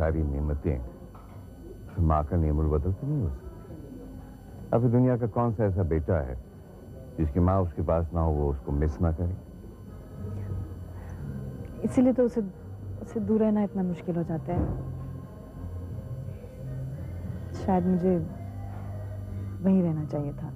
सारी नेमतें फिर माँ का नेमुल बदल तो नहीं हो सकती। अभी दुनिया का कौन सा ऐसा बेटा है जिसकी माँ उसके पास ना हो, वो उसको मिस ना करे। इसीलिए तो उसे दूर रहना इतना मुश्किल हो जाता है। शायद मुझे वहीं रहना चाहिए था।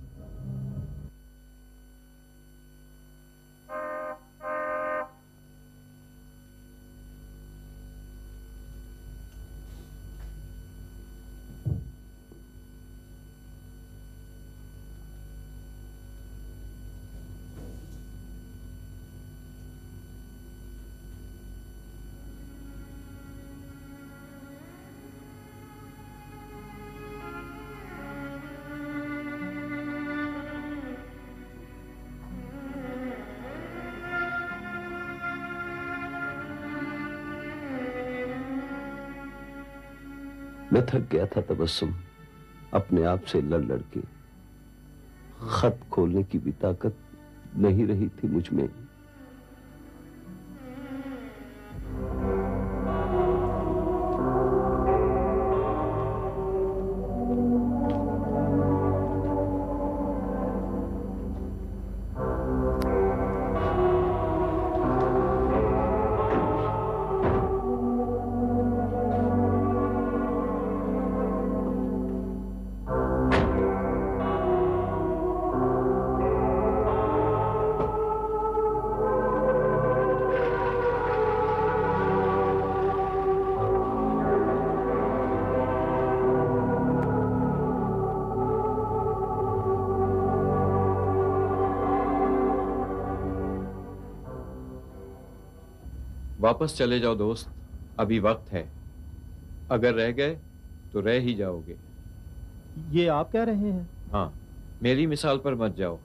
मैं थक गया था तबस्सुम, अपने आप से लड़ लड़ के। खत खोलने की भी ताकत नहीं रही थी मुझ में। वापस चले जाओ दोस्त, अभी वक्त है। अगर रह गए तो रह ही जाओगे। ये आप कह रहे हैं? हाँ, मेरी मिसाल पर मत जाओ।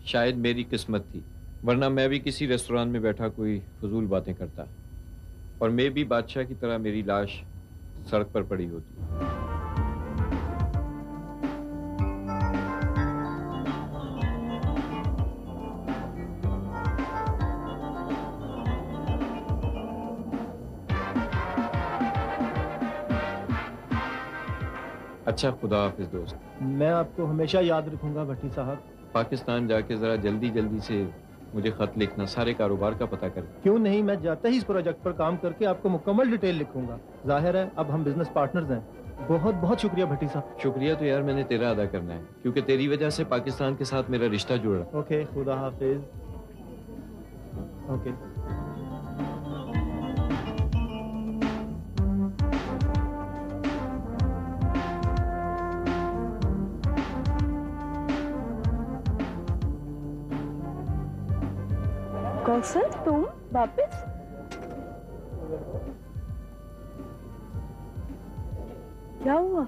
शायद मेरी किस्मत थी, वरना मैं भी किसी रेस्टोरेंट में बैठा कोई फजूल बातें करता, और मैं भी बादशाह की तरह मेरी लाश सड़क पर पड़ी होती। अच्छा, खुदा हाफिज दोस्त। मैं आपको हमेशा याद रखूंगा भट्टी साहब। पाकिस्तान जाके जरा जल्दी जल्दी से मुझे खत लिखना, सारे कारोबार का पता कर। क्यों नहीं, मैं जाते ही इस प्रोजेक्ट पर काम करके आपको मुकम्मल डिटेल लिखूंगा। जाहिर है अब हम बिजनेस पार्टनर्स हैं। बहुत बहुत शुक्रिया भट्टी साहब। शुक्रिया तो यार मैंने तेरा अदा करना है, क्योंकि तेरी वजह से पाकिस्तान के साथ मेरा रिश्ता जुड़ा। ओके, खुदा हाफिज। ओके। कौसर, तुम वापस? क्या हुआ?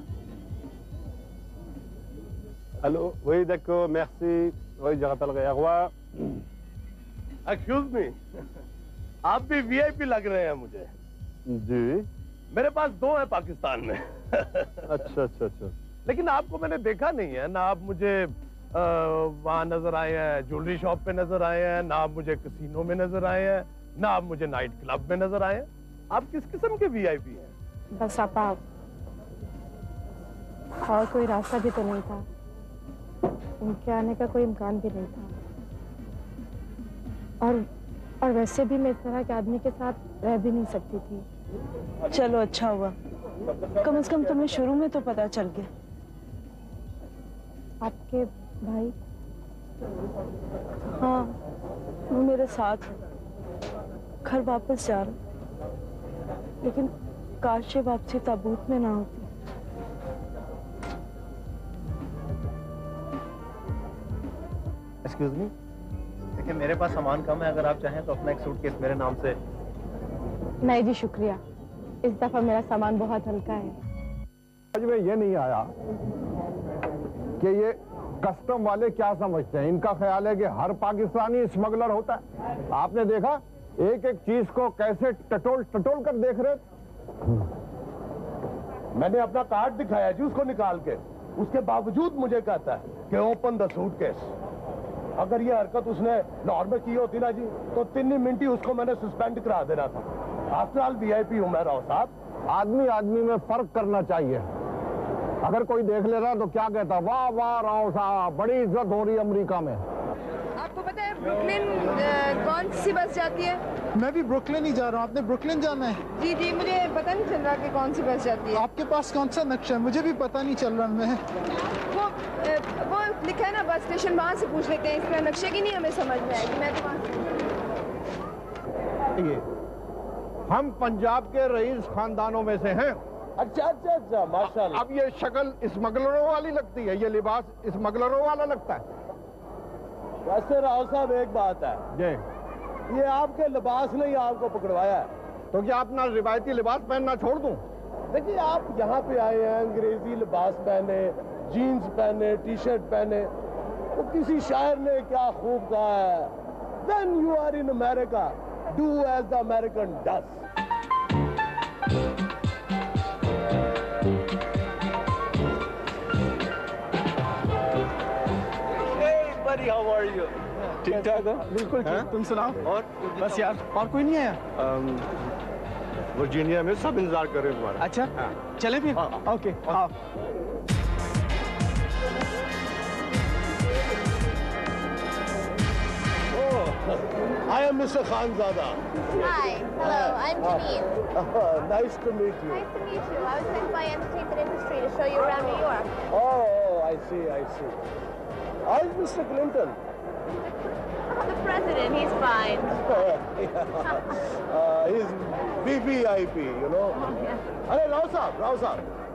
हेलो, वही देखो, merci, वही जगह पर गया हुआ। एक्सक्यूज मी, आप भी वीआईपी लग रहे हैं मुझे। जी, मेरे पास दो हैं पाकिस्तान में। अच्छा अच्छा अच्छा। लेकिन आपको मैंने देखा नहीं है ना। आप मुझे वहाँ नजर आए हैं, ज्वेलरी शॉप पे नजर आए हैं, ना आप मुझे कैसीनो में नजर आए हैं, ना आप मुझे नाइट क्लब में नजर आए हैं। आप किस किस्म के वीआईपी हैं? बस आप और कोई रास्ता भी तो नहीं था, उनके आने का कोई इम्कान भी नहीं था। और वैसे भी मैं इस तरह के आदमी के साथ रह भी नहीं सकती थी। चलो अच्छा हुआ, कम से कम तुम्हें शुरू में तो पता चल गया। आपके भाई? हाँ, वो मेरे साथ घर वापस जा रहा, लेकिन काश ये वापसी ताबूत में ना होती। एक्सक्यूज मी, देखिए मेरे पास सामान कम है, अगर आप चाहें तो अपना एक सूटकेस मेरे नाम से। नहीं जी शुक्रिया, इस दफा मेरा सामान बहुत हल्का है। समझ में ये नहीं आया कि ये कस्टम वाले क्या समझते हैं। इनका ख्याल है कि हर पाकिस्तानी स्मगलर होता है। आपने देखा एक एक चीज को कैसे टटोल टटोल कर देख रहे। मैंने अपना कार्ड दिखाया जी उसको निकाल के, उसके बावजूद मुझे कहता है कि ओपन द सूटकेस। अगर ये हरकत उसने लाहौर में की होती ना जी, तो 3 मिनट ही उसको मैंने सस्पेंड करा देना था। आफ्टर ऑल वीआईपी हूं मैं राव साहब, आदमी आदमी में फर्क करना चाहिए। अगर कोई देख ले रहा तो क्या कहता, वाह वाह राव साहब, बड़ी इज्जत हो रही है अमेरिका में। आपको पता है ब्रुकलिन कौन सी बस जाती है? मैं भी ब्रुकलिन ही जा रहा हूँ। आपने ब्रुकलिन जाना है? जी जी, मुझे पता नहीं चल रहा कि कौन सी बस जाती है। आपके पास कौन सा नक्शा है? मुझे भी पता नहीं चल रहा। मैं वो लिखा है ना बस स्टेशन, वहाँ से पूछ लेते हैं। इसका नक्शे की नहीं हमें समझ में आएगी। मैं तो ये हम पंजाब के रईस खानदानों में से हैं। अच्छा अच्छा अच्छा, माशाल्लाह। अब ये शक्ल स्मगलरों वाली लगती है, ये लिबास स्मगलरों वाला लगता है। वैसे राव साहब एक बात है, ये आपके लिबास ने ही आपको पकड़वाया है, तो क्या अपना रिवायती लिबास पहनना छोड़ दूं? देखिए आप यहाँ पे आए हैं, अंग्रेजी लिबास पहने, जीन्स पहने, टी शर्ट पहने, तो किसी शायर ने क्या खूब कहा है, When you are in America, do as the American does. How are you? ठीक ठाक हो? बिल्कुल ठीक। तुम सुनाओ? और बस यार, और कोई नहीं आया? वर्जीनिया में सब इंतजार कर रहे हैं तुम्हारा। अच्छा, चले फिर। ओके, हाँ। I am Mr. Khanzada. Hi, hello, I'm Janine. Nice to meet you. Nice to meet you. I was sent by Entertainment Industry to show you around New York. Oh, I see, I see. How's Mr. Clinton? The president, he's fine. He's VVIP, you know. अरे राव साहब,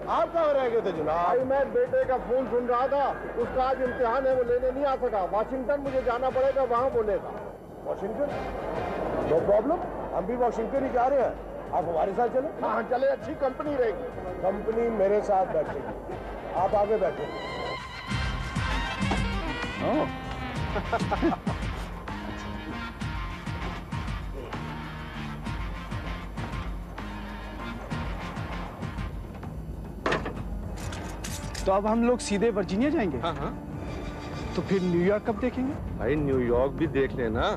आप कहाँ रह गए थे जनाब? भाई मैं बेटे का फोन सुन रहा था, उसका आज इम्तिहान है, वो लेने नहीं आ सका। वाशिंगटन मुझे जाना पड़ेगा, वहाँ बोलेगा। वॉशिंगटन? नो प्रॉब्लम, हम भी वॉशिंगटन ही जा रहे हैं। आप हमारे साथ चले? हाँ चले, अच्छी कंपनी रहेगी। कंपनी मेरे साथ बैठेगी, आप आगे बैठे। तो अब हम लोग सीधे वर्जीनिया जाएंगे? हाँ हाँ। तो फिर न्यूयॉर्क कब देखेंगे? भाई न्यूयॉर्क भी देख लेना,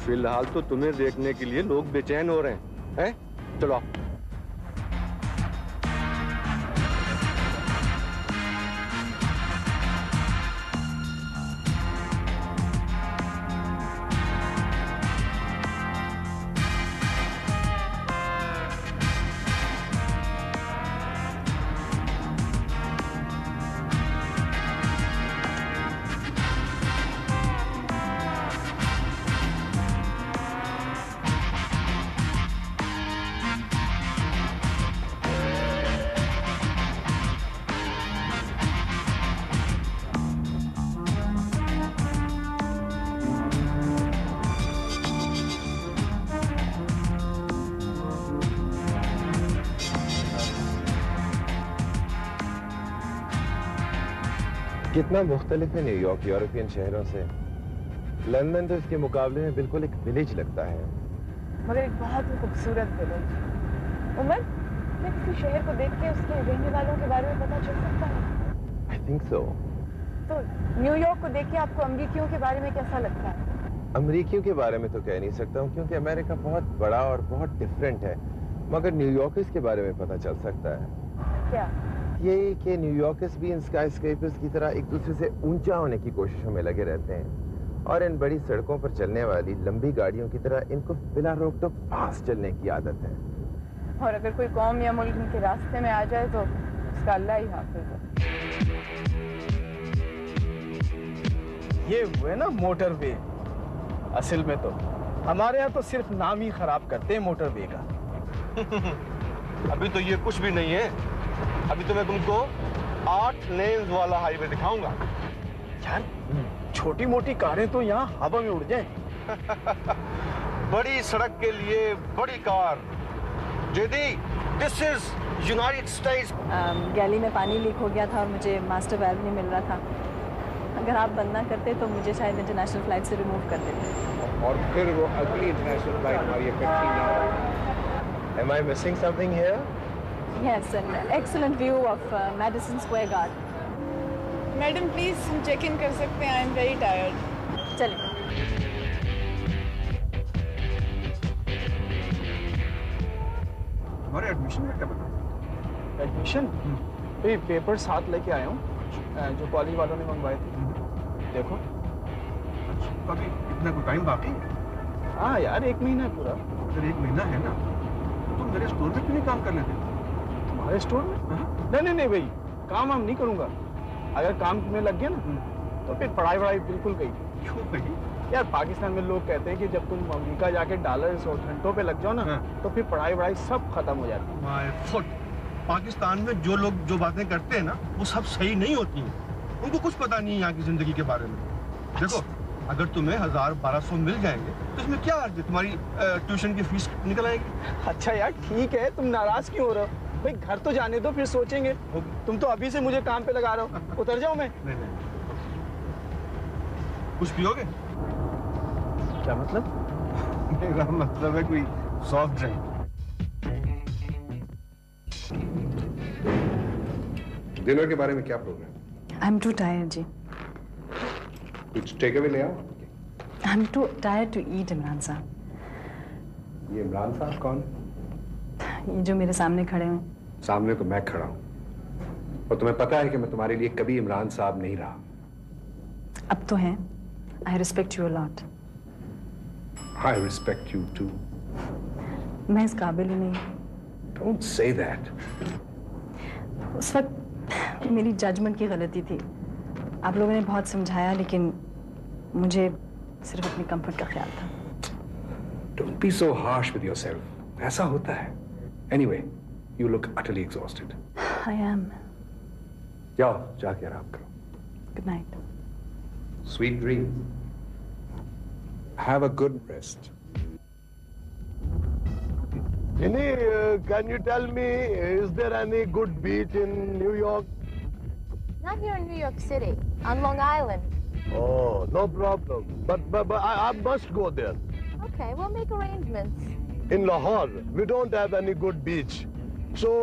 फिलहाल तो तुम्हें देखने के लिए लोग बेचैन हो रहे हैं। चलो कितना मुख्तलिफ है न्यूयॉर्क यूरोपियन शहरों से। लंदन तो इसके मुकाबले में बिल्कुल एक विलेज लगता है, मगर एक बहुत ही खूबसूरत विलेज। उमर, मैं किसी शहर को देख के उसके रहने वालों के बारे में पता चल सकता है? I think so. तो न्यूयॉर्क को देख के आपको अमरीकियों के बारे में कैसा लगता है? अमरीकियों के बारे में तो कह नहीं सकता हूँ, क्योंकि अमेरिका बहुत बड़ा और बहुत डिफरेंट है, मगर न्यूयॉर्कर्स के बारे में पता चल सकता है। क्या? ये कि न्यूयॉर्कर्स भी इन स्काईस्क्रेपर्स की तरह एक दूसरे से ऊंचा होने की कोशिशों में लगे रहते हैं, और इन बड़ी सड़कों पर चलने वाली लंबी गाड़ियों की तरह इनको बिना रोक टोक फास्ट चलने की आदत है। और अगर कोई कौम या मुल्क इनके रास्ते में आ जाए तो उसका अल्लाह ही हाफिज है। ये हुए ना मोटरवे। असल में तो हमारे यहाँ तो सिर्फ नाम ही खराब करते हैं मोटरवे का। अभी तो ये कुछ भी नहीं है, अभी तो मैं तुमको 8 लेन्स वाला हाईवे दिखाऊंगा। यार छोटी मोटी कारें तो यहाँ हवा में उड़ जाएं। बड़ी सड़क के लिए बड़ी कार। जेदी, this is United States. Galley में पानी लीक हो गया था और मुझे मास्टर वाल्व नहीं मिल रहा था। अगर आप बंद ना करते तो मुझे शायद इंटरनेशनल फ्लाइट से रिमूव कर देते। और फिर वो अगली इंटरनेशनल फ्लाइट हमारी इकट्ठी ना हो। Am I missing something here? Yes, an excellent view of Madison Square Garden. Madam please हम चेक इन कर सकते हैं? I am very tired. चलें। तुम्हारे एडमिशन में क्या बना? एडमिशन? ये पेपर साथ लेके आया हूँ जो कॉलेज वालों ने मंगवाए थे। देखो। अच्छा, अभी इतना कोई टाइम बाकी है? हाँ यार, 1 महीना है पूरा। अगर 1 महीना है ना तो तुम मेरे स्टोर में क्यों नहीं काम कर लेते? तुम्हारे स्टोर में? नहीं भाई, काम हम नहीं करूँगा। अगर काम में लग गया ना तो फिर पढ़ाई बिल्कुल गई। क्यों गई? यार पाकिस्तान में लोग कहते हैं कि जब तुम अमेरिका जाके डॉलर्स और घंटों पे लग जाओ ना तो फिर पढ़ाई सब खत्म हो जाती है। माय फुट, पाकिस्तान में जो लोग जो बातें करते हैं ना वो सब सही नहीं होती हैं। उनको कुछ पता नहीं है यहाँ की जिंदगी के बारे में। देखो, अगर तुम्हें 1000-1200 मिल जाएंगे तो इसमें क्या अर्ज है? तुम्हारी ट्यूशन की फीस निकल आएगी। अच्छा यार ठीक है, तुम नाराज क्यों हो रहे हो? भाई घर तो जाने दो, फिर सोचेंगे। तुम तो अभी से मुझे काम पे लगा रहे हो। उतर जाओ मैं। नहीं। कुछ पियोगे? क्या मतलब? मेरा मतलब है कोई सॉफ्ट ड्रिंक। डिनर के बारे में क्या programme? I am too tired जी। कुछ टेक अवे ले आओ। I am too tired to eat. Imran साहब। ये इमरान साहब कौन? ये जो मेरे सामने खड़े हैं। सामने तो मैं खड़ा हूँ और तुम्हें पता है कि मैं तुम्हारे लिए कभी इमरान साहब नहीं रहा। अब तो है। I respect you a lot. I respect you too. मैं इस काबिल ही नहीं। Don't say that. उस वक्त मेरी जजमेंट की गलती थी। आप लोगों ने बहुत समझाया लेकिन मुझे सिर्फ अपनी कंफर्ट का ख्याल था। Don't be so harsh with yourself. ऐसा होता है। Anyway, you look utterly exhausted. I am. जाओ, जाके आराम करो। Good night. Sweet dream. Have a good rest. Ginny, can you tell me, is there any good beach in New York? Not here in New York City, on Long Island. Oh, no problem. But I must go there. Okay, we'll make arrangements. In Lahore, we don't have any good beach. So,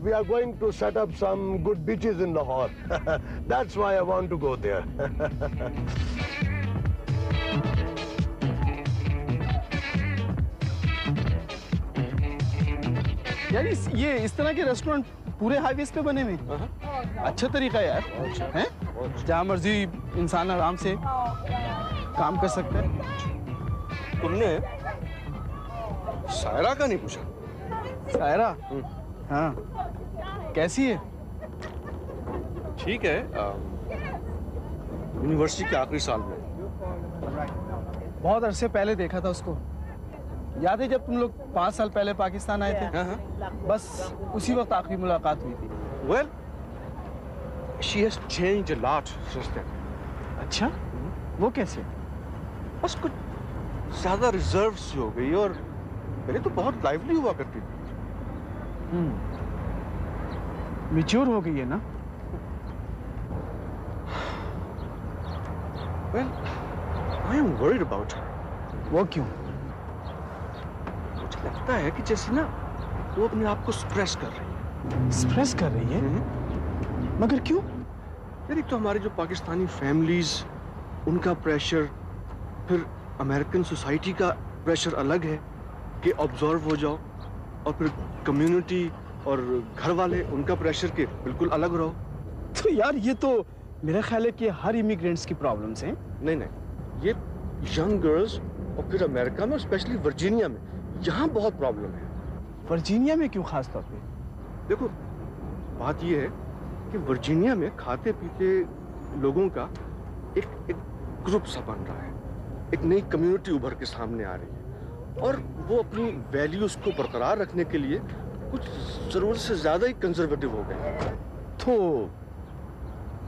we are going to set up some good beaches in Lahore. That's why I want to go there. यार ये इस तरह के restaurant पूरे highways पे बने हुए। अच्छा तरीका है यार, हैं? जहाँ मर्जी इंसान आराम से काम कर सकता है। तुमने सायरा का नहीं पूछा? सायरा? हाँ, कैसी है? ठीक है, यूनिवर्सिटी के आखिरी साल में। बहुत अरसे पहले देखा था उसको। याद है जब तुम लोग 5 साल पहले पाकिस्तान आए थे? बस उसी वक्त आखिरी मुलाकात हुई थी। Well, she has changed a lot since then. अच्छा, वो कैसे? बस कुछ ज्यादा रिजर्व सी हो गई और पहले तो बहुत लाइवली हुआ करती थी। मैच्योर हो गई है ना? Well, I am worried about her. वो क्यों? मुझे लगता है कि जैसे ना वो अपने आप को स्ट्रेस कर रही है। स्ट्रेस कर रही है? मगर क्यों? यार एक तो हमारी जो पाकिस्तानी फैमिलीज, उनका प्रेशर, फिर अमेरिकन सोसाइटी का प्रेशर अलग है कि ऑब्जर्व हो जाओ, और फिर कम्युनिटी और घर वाले उनका प्रेशर के बिल्कुल अलग रहो। तो यार ये तो मेरा ख्याल है कि हर इमिग्रेंट्स की प्रॉब्लम्स हैं। नहीं, ये यंग गर्ल्स और फिर अमेरिका में, स्पेशली वर्जीनिया में, यहाँ बहुत प्रॉब्लम है। वर्जीनिया में क्यों खास तौर पे? देखो, बात ये है कि वर्जीनिया में खाते पीते लोगों का एक ग्रुप सा बन रहा है, एक नई कम्युनिटी उभर के सामने आ रही है, और वो अपनी वैल्यूज को बरकरार रखने के लिए कुछ जरूरत से ज्यादा ही कंजर्वेटिव हो गए। तो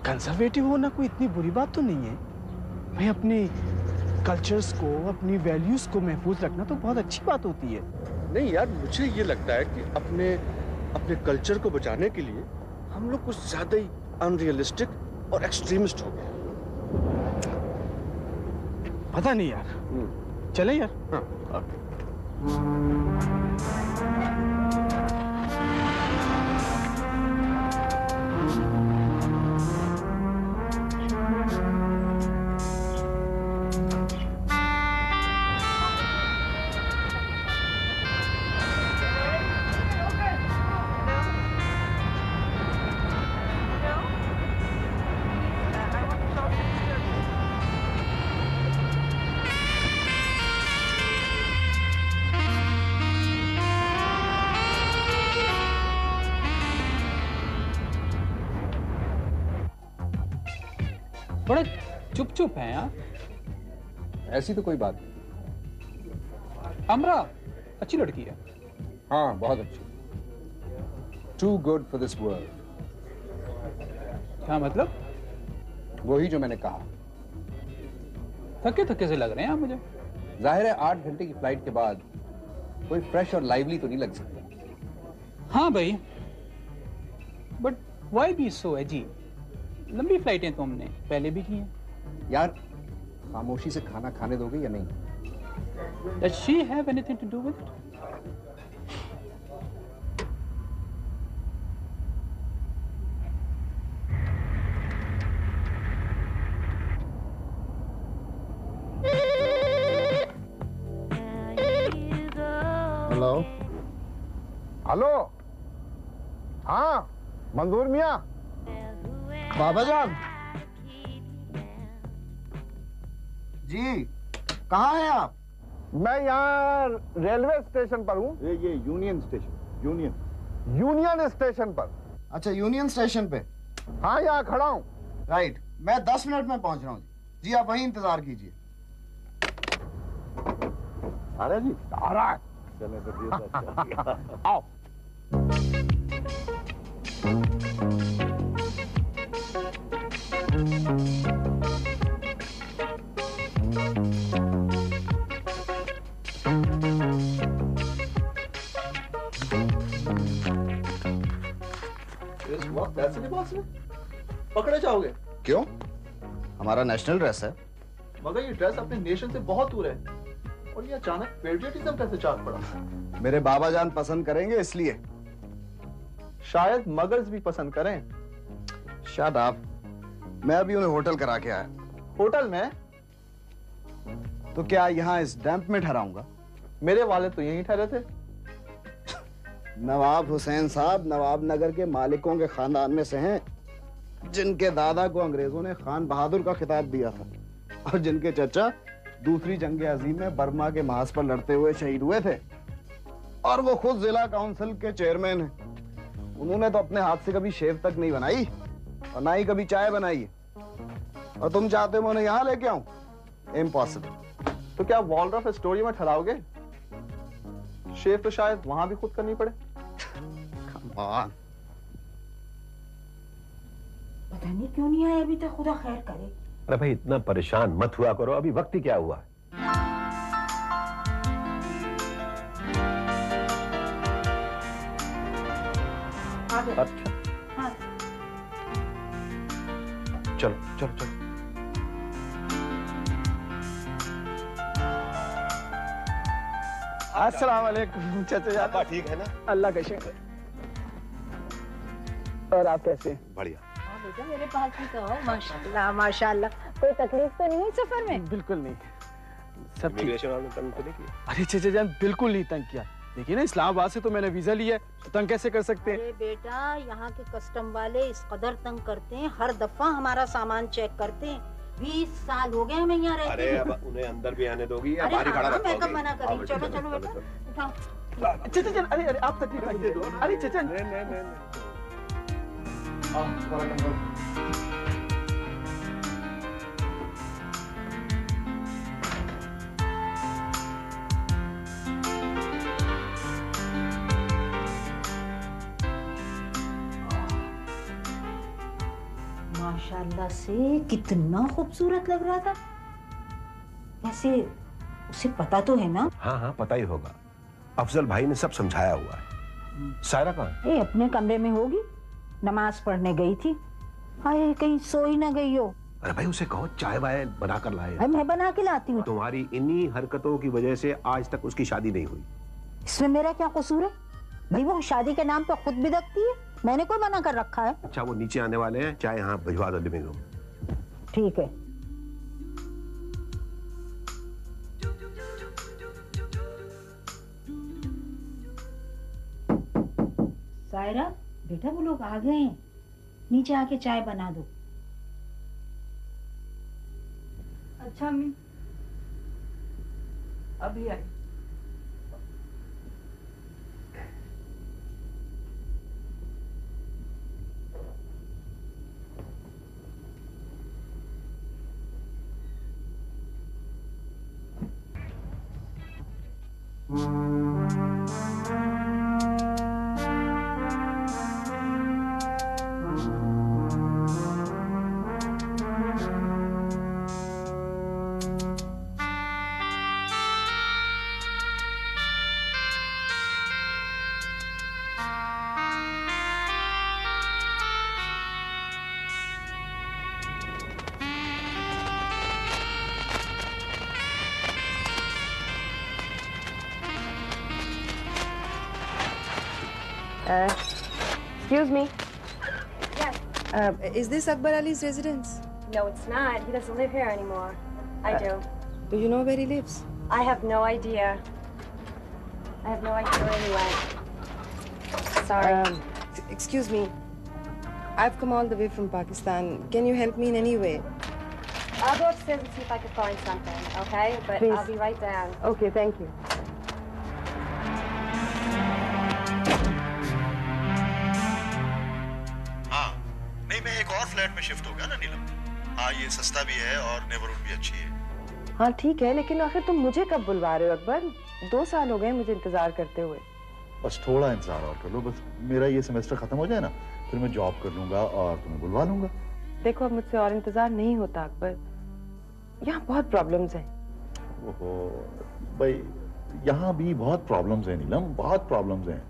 कंजर्वेटिव होना कोई इतनी बुरी बात तो नहीं है भाई। अपनी कल्चर्स को, अपनी वैल्यूज को महफूज रखना तो बहुत अच्छी बात होती है। नहीं यार, मुझे ये लगता है कि अपने कल्चर को बचाने के लिए हम लोग कुछ ज्यादा ही अनरियलिस्टिक और एक्सट्रीमिस्ट हो गए। पता नहीं यार, चले यार। हाँ। बड़े चुप चुप हैं यार। ऐसी तो कोई बात नहीं। अमरा अच्छी लड़की है। हाँ बहुत अच्छी। Too good for this world. क्या मतलब? वही जो मैंने कहा। थके थके से लग रहे हैं आप मुझे। जाहिर है 8 घंटे की फ्लाइट के बाद कोई फ्रेश और लाइवली तो नहीं लग सकता। हाँ भाई, बट वाई बी सो एजी? लंबी फ्लाइटें तो हमने पहले भी की हैं। यार खामोशी से खाना खाने दोगे या नहीं? Does she have anything to do with it? Hello hello, हाँ मंजूर मियाँ। बाबा जान जी, कहाँ हैं आप? मैं यहाँ रेलवे स्टेशन पर हूँ। ये यूनियन स्टेशन। यूनियन स्टेशन पर। अच्छा, यूनियन स्टेशन पे। हाँ यहाँ खड़ा हूँ। राइट, मैं 10 मिनट में पहुंच रहा हूँ जी। आप वहीं इंतजार कीजिए। अरे जी आ रहा है। चले तो आओ। इस वक्त ऐसे लिबास में पकड़े जाओगे? क्यों? हमारा नेशनल ड्रेस है। मगर ये ड्रेस अपने नेशन से बहुत दूर है, और ये अचानक पेट्रियटिज्म कैसे चाक पड़ा? मेरे बाबा जान पसंद करेंगे इसलिए। शायद मगर्स भी पसंद करें। शायद आप। मैं अभी उन्हें होटल करा के आया। होटल में? तो क्या यहाँ इस डैम्प में ठहराऊंगा? मेरे वाले तो यहीं ठहरे थे। नवाब हुसैन साहब नवाब नगर के मालिकों के खानदान में से हैं, जिनके दादा को अंग्रेजों ने खान बहादुर का खिताब दिया था, और जिनके चचा दूसरी जंग अजीम में बर्मा के महाज पर लड़ते हुए शहीद हुए थे, और वो खुद जिला काउंसिल के चेयरमैन हैं। उन्होंने तो अपने हाथ से कभी शेव तक नहीं बनाई, और ना ही कभी चाय बनाई। और तुम चाहते हो मैं उन्हें यहाँ लेके आऊं? इम्पॉसिबल। तो क्या वॉलरफ एस्टोरिया में ठहराओगे? शेव तो शायद वहां भी खुद करनी पड़े। पता नहीं क्यों नहीं आया अभी तक, खुदा खैर करे। अरे भाई इतना परेशान मत हुआ करो, अभी वक्त ही क्या हुआ है। अच्छा हाँ। चलो चलो चलो। अस्सलाम वालेकुम चाचा जान। ठीक है ना? अल्लाह का शुक्र। और आप कैसे? बढ़िया। बेटा मेरे पास भी तो हो। माशाल्लाह माशाल्लाह। कोई तकलीफ तो नहीं है सफर में? बिल्कुल नहीं, सब ठीक। तंग तो नहीं किया? अरे चाचा जान बिल्कुल नहीं तंग किया। देखिए ना, इस्लामाबाद से तो मैंने वीजा लिया है, तंग कैसे कर सकते हैं? अरे बेटा, यहाँ के कस्टम वाले इस कदर तंग करते हैं, हर दफा हमारा सामान चेक करते हैं। 20 साल हो गए हमें यहाँ रहते। अरे अब उन्हें अंदर भी आने दोगी या बाहर ही खड़ा मैं कब रखोगी? मना करी? चलो चलो बेटा उठाओ। चाचा जान, अरे अरे आप तकलीफ मत दे दो। अरे चाचा नहीं। माशाल्लाह से कितना खूबसूरत लग रहा था। वैसे उसे पता तो है ना? हाँ हाँ पता ही होगा, अफजल भाई ने सब समझाया हुआ है। सायरा कहाँ है? ये अपने कमरे में होगी, नमाज पढ़ने गई थी। हाय कहीं सो ही ना गई हो। अरे भाई उसे कहो चाय वाय बना कर लाए। मैं बना के लाती हूँ। तुम्हारी इन्हीं हरकतों की वजह से आज तक उसकी शादी नहीं हुई। इसमें मेरा क्या कसूर है? भाई वो शादी के नाम पे खुद बिदकती है, मैंने कोई मना कर रखा है? अच्छा वो नीचे आने वाले हैं, चाय यहाँ भिजवा दो लिविंग रूम। ठीक है। सायरा बेटा वो लोग आ गए हैं, नीचे आके चाय बना दो। अच्छा अम्मी, अभी आई। Excuse me. Yes. Is this Akbar Ali's residence? No, it's not. He doesn't live here anymore. I do. Do you know where he lives? I have no idea. I have no idea where he went. Sorry. Excuse me. I've come all the way from Pakistan. Can you help me in any way? I'll go upstairs and see if I can find something, okay? But Please. I'll be right down. Okay, thank you. हाँ, नहीं मैं एक और flat में shift हो गया ना नीलम। हाँ ये सस्ता भी है और नेबरहुड भी अच्छी है। हाँ ठीक है, लेकिन आखिर तुम मुझे कब बुलवा रहे हो अकबर? 2 साल हो गए मुझे इंतजार करते हुए। बस थोड़ा इंतजार और कर लो, बस मेरा ये सेमेस्टर खत्म हो जाए ना, फिर मैं जॉब कर लूंगा और तुम्हें बुलवा लूंगा। देखो अब मुझसे और इंतजार नहीं होता अकबर, यहाँ बहुत प्रॉब्लम्स हैं। ओहो भाई, यहाँ भी बहुत प्रॉब्लम्स हैं नीलम, बहुत प्रॉब्लम्स हैं।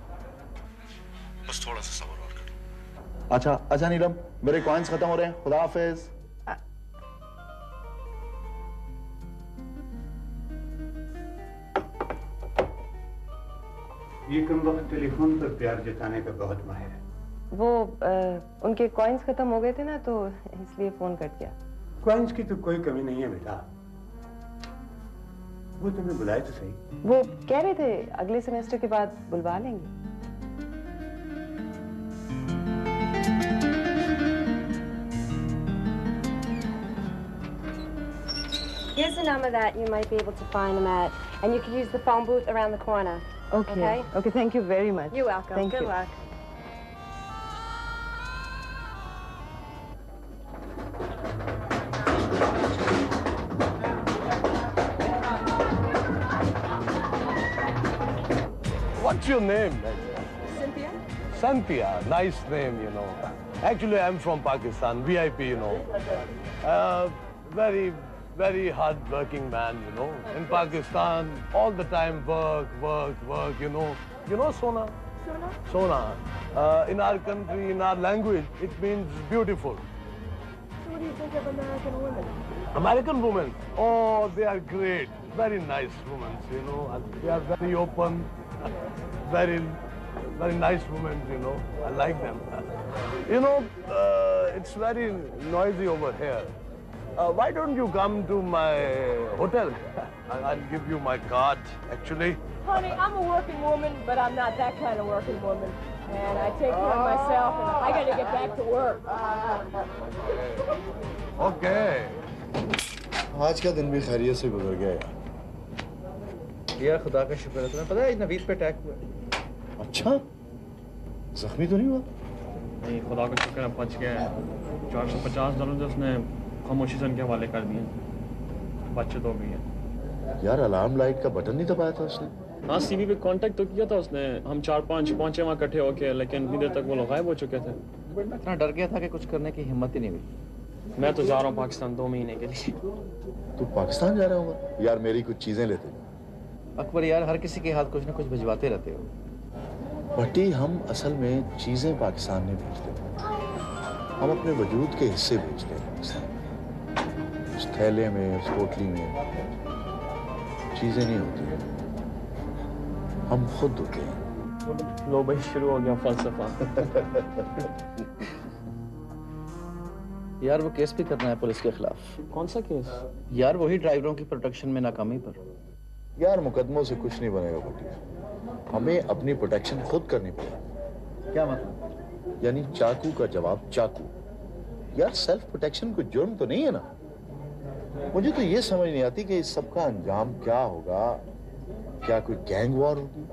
बस थोड़ा सा सब्र और करो। अच्छा अच्छा नीलम, मेरे कॉइन्स खत्म हो रहे हैं, खुदा हाफिज। ये कम वक्त टेलीफोन पर प्यार जताने का बहुत माहिर है। वो उनके कॉइन्स खत्म हो गए थे ना, तो इसलिए फोन कट गया। कॉइन्स की तो कोई कमी नहीं है बेटा। वो तुम्हें बुलाए तो सही। वो कह रहे थे अगले सेमेस्टर के बाद बुलवा लेंगे। Here's the number that you might be able to find him at, and you can use the phone booth around the corner. Okay. Okay, thank you very much. You're welcome. Thank Good you. luck. What's your name? Cynthia? Cynthia, nice name, you know. Actually, I'm from Pakistan, VIP, you know. Very, very hard-working man, you know. In Pakistan, all the time work, work, work, you know. You know Sona? Sona? Sona. In our country, in our language, it means beautiful. So what do you think of American women? American women, oh, they are great. Very nice women, you know. They are very open, very, very nice women, you know. I like them. You know, it's very noisy over here. Why don't you come to my hotel? I'll give you my card, actually. Honey, I'm a working woman, but I'm not that kind of working woman. And I take care of myself, and I got to get back to work. Okay. आज का दिन भी खैरियत से गुजर गया यार। यार खुदा का शुक्र है, तुम्हें पता है नवीद पे अटैक हुआ। अच्छा, जख्मी तो नहीं हुआ? नहीं, खुदा का शुक्र है बच गया है। $450 जो उसने खामोशी से उनके हवाले कर दिए, बचत हो गई है। यार अलार्म लाइट का बटन नहीं दबाया था उसने? हाँ, सीवी पे कांटेक्ट तो किया था उसने। हम 4-5 पहुंचे वहाँ इकट्ठे होके, लेकिन इतनी देर तक वो लोग गायब हो चुके थे। इतना डर गया था कि कुछ करने की हिम्मत ही नहीं हुई। मैं तो जा रहा हूँ पाकिस्तान 2 महीने के लिए। तू पाकिस्तान जा रहा होगा? यार मेरी कुछ चीजें लेते। अकबर यार, हर किसी के हाथ कुछ ना कुछ भिजवाते रहते हो। भट्टी, हम असल में चीजें पाकिस्तान नहीं भेजते, हम अपने वजूद के हिस्से भेजते हैं पाकिस्तान। उस थैले में, उस पोटली में चीजें नहीं होती, हम खुद होते हैं। लो भाई, शुरू हो गया फलसफा। यार वो केस भी करना है पुलिस के खिलाफ। कौन सा केस? यार वही ड्राइवरों की प्रोटेक्शन में नाकामी पर। यार मुकदमों से कुछ नहीं बनेगा भट्टी, हमें अपनी प्रोटेक्शन खुद करनी पड़ेगी। क्या मतलब? यानी चाकू का जवाब चाकू। यार सेल्फ प्रोटेक्शन कोई जुर्म तो नहीं है ना? मुझे तो ये समझ नहीं आती कि इस सब का अंजाम क्या होगा। क्या कोई गैंग वॉर होगी?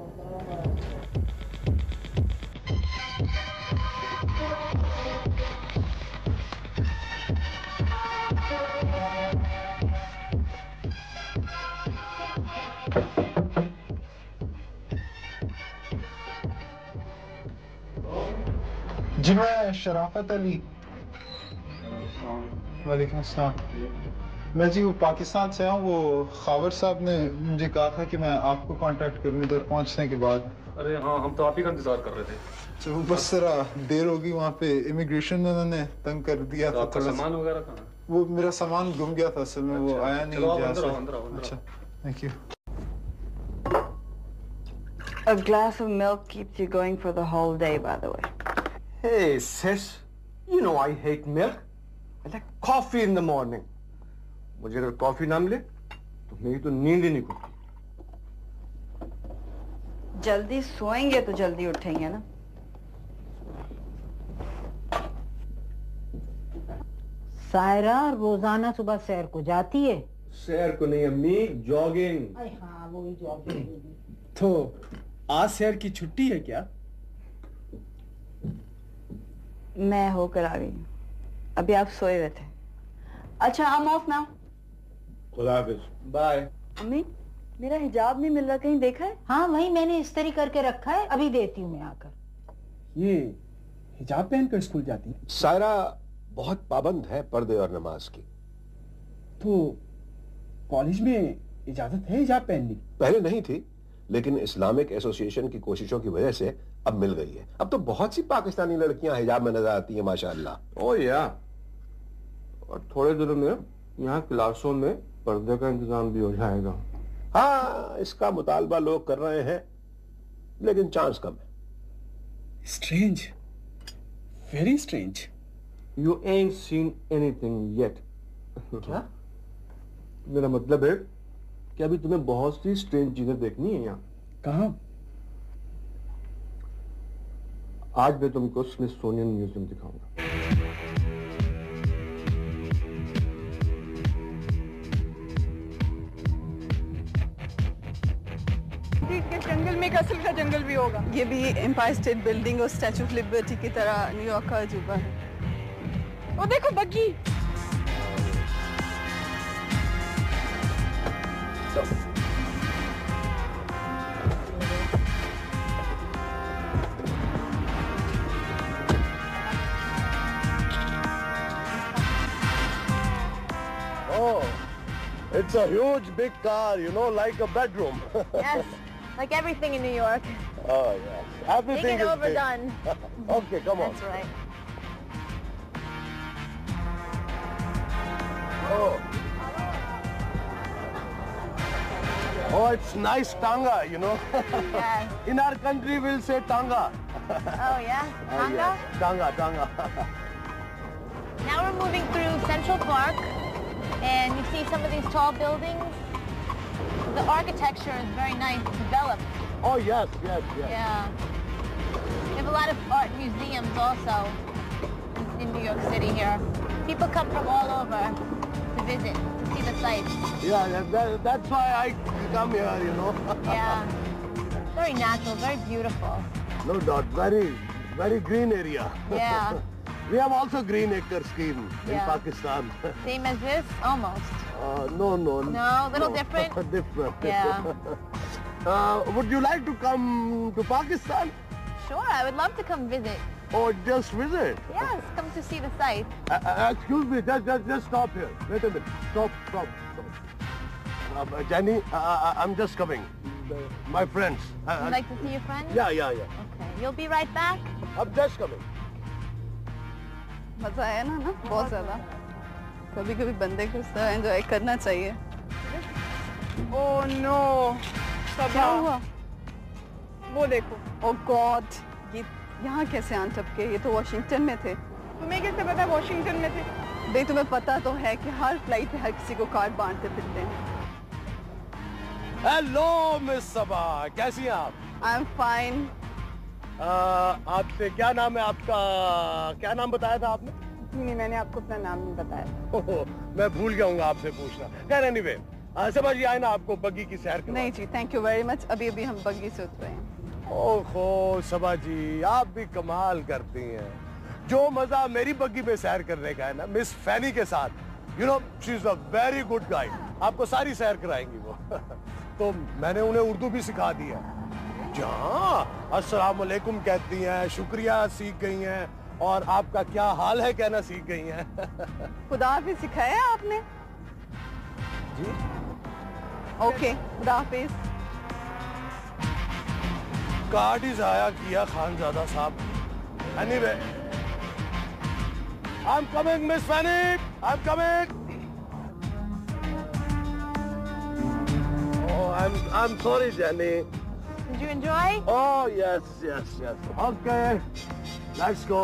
जी मैं शराफत अली। वालेकुम अस्सलाम। मैं जी वो पाकिस्तान से हूँ। वो खावर साहब ने मुझे कहा था कि मैं आपको कांटेक्ट करूँ इधर पहुँचने के बाद। अरे हाँ, हम तो आप ही का इंतजार कर रहे थे। तो बस जरा देर होगी वहाँ पे इमिग्रेशन में उन्होंने तंग कर दिया तो था। आपका सामान वगैरह कहाँ? वो मेरा सामान गुम गया था असल में। वो आया नहीं। अच्छा, thank you. A glass of milk keeps you going for the whole day, by the way. Hey, sis, you know I hate milk. I like coffee in the morning. मुझे अगर कॉफी ना मिले तो मेरी तो नींद ही नहीं खुलती। जल्दी सोएंगे तो जल्दी उठेंगे ना। सायरा रोजाना सुबह सैर को जाती है? सैर को नहीं अम्मी, जॉगिंग। हाँ वो ही जॉगिंग। तो आज सैर की छुट्टी है क्या? मैं होकर आ गई। अभी आप सोए हुए थे। अच्छा, I'm off now. खुदा हाफिज। बाय। अम्मी, मेरा हिजाब नहीं मिल रहा, कहीं देखा है? हाँ वही मैंने इस्त्री करके रखा है, अभी देती हूँ मैं आकर। ये हिजाब पहनकर स्कूल जाती है? सायरा बहुत पाबंद है पर्दे और नमाज की। तो कॉलेज में इजाजत है हिजाब पहनने की? पहले नहीं थी, लेकिन इस्लामिक एसोसिएशन की कोशिशों की वजह से अब मिल गई है। अब तो बहुत सी पाकिस्तानी लड़कियां हिजाब में नजर आती हैं माशाअल्लाह। ओ या, और थोड़े दिनों में यहाँ क्लासों में पर्दे का इंतजाम भी हो जाएगा। हाँ, इसका मुतालबा लोग कर रहे हैं, लेकिन चांस कम है। Strange, very strange. You ain't seen anything yet. क्या? मेरा मतलब है कि अभी तुम्हें बहुत सी स्ट्रेंज चीजें देखनी है यहाँ। कहाँ? आज मैं तुमको स्मिथसोनियन म्यूजियम दिखाऊंगा। के जंगल में एक असल का जंगल भी होगा। ये भी एम्पायर स्टेट बिल्डिंग और स्टैचू ऑफ लिबर्टी की तरह न्यूयॉर्क का अजूबा है। वो देखो बग्गी। Oh, it's a huge big car, you know, like a bedroom. Yes, like everything in New York. Oh, yes. Everything Make it is overdone. big. Okay, come on. That's right. Oh. Oh, it's nice tanga, you know. Yes. In our country, we'll say tanga. Oh, yeah? Oh, Tanga? yes. Tanga, tanga. Now we're moving through Central Park, and you see some of these tall buildings. The architecture is very nice, developed. Oh, yes, yes, yes. Yeah. We have a lot of art museums also in New York City here. People come from all over to visit, to see the sights. Yeah, that's why I come here, you know. Yeah. Very natural, very beautiful. No doubt, very, very green area. Yeah. We have also green acre scheme in Yeah. Pakistan. Same as this? Almost. No. No, a little different? Different. Yeah. Would you like to come to Pakistan? Sure, I would love to come visit. Or just visit? Yes, come to see the sights. Excuse me, just stop here. Wait a minute. Stop. Jenny, I'm just coming. My friends. You'd like to see your friends? Yeah. Okay, you'll be right back? I'm just coming. मजा आया ना बहुत ज्यादा। कभी कभी बंदे को इस तरह एंजॉय करना चाहिए। ओह नो, क्या हुआ? वो देखो। ओह गॉड, ये यहाँ कैसे आन टपके? ये तो वॉशिंगटन में थे। तुम्हें कैसे पता वॉशिंगटन में थे? भाई तुम्हें पता तो है कि हर फ्लाइट पे हर किसी को कार्ड बांटते फिरते हैं। हेलो मिस सबा, कैसी हैं आप? I am fine. आपसे क्या नाम है आपका? क्या नाम बताया था आपने? नहीं, मैंने आपको अपना नाम नहीं बताया। ओह, मैं भूल गया हूँ आपसे पूछना। खैर एनीवे, सबा जी आए ना आपको बग्गी की सैर करवा। नहीं जी, थैंक यू वेरी मच। अभी हम बग्गी से उतरे हैं। ओहो सबा जी, आप भी कमाल करती हैं। जो मजा मेरी बग्गी में सैर करने का है ना मिस फैनी के साथ, you know she is a very good guide. आपको सारी सैर कराएंगी वो। तो मैंने उन्हें उर्दू भी सिखा दी है। जहाँ अस्सलाम वालेकुम कहती हैं, शुक्रिया सीख गई हैं, और आपका क्या हाल है कहना सीख गई हैं। खुदा हाफिज सिखाया आपने? जी ओके, खुदा हाफिज। कार्ड ही जाया किया खानजादा साहब। Anyway, I am coming miss Fanny, I am coming. Oh, I'm sorry, Jenny. Did you enjoy? Oh, yes. Okay, let's go.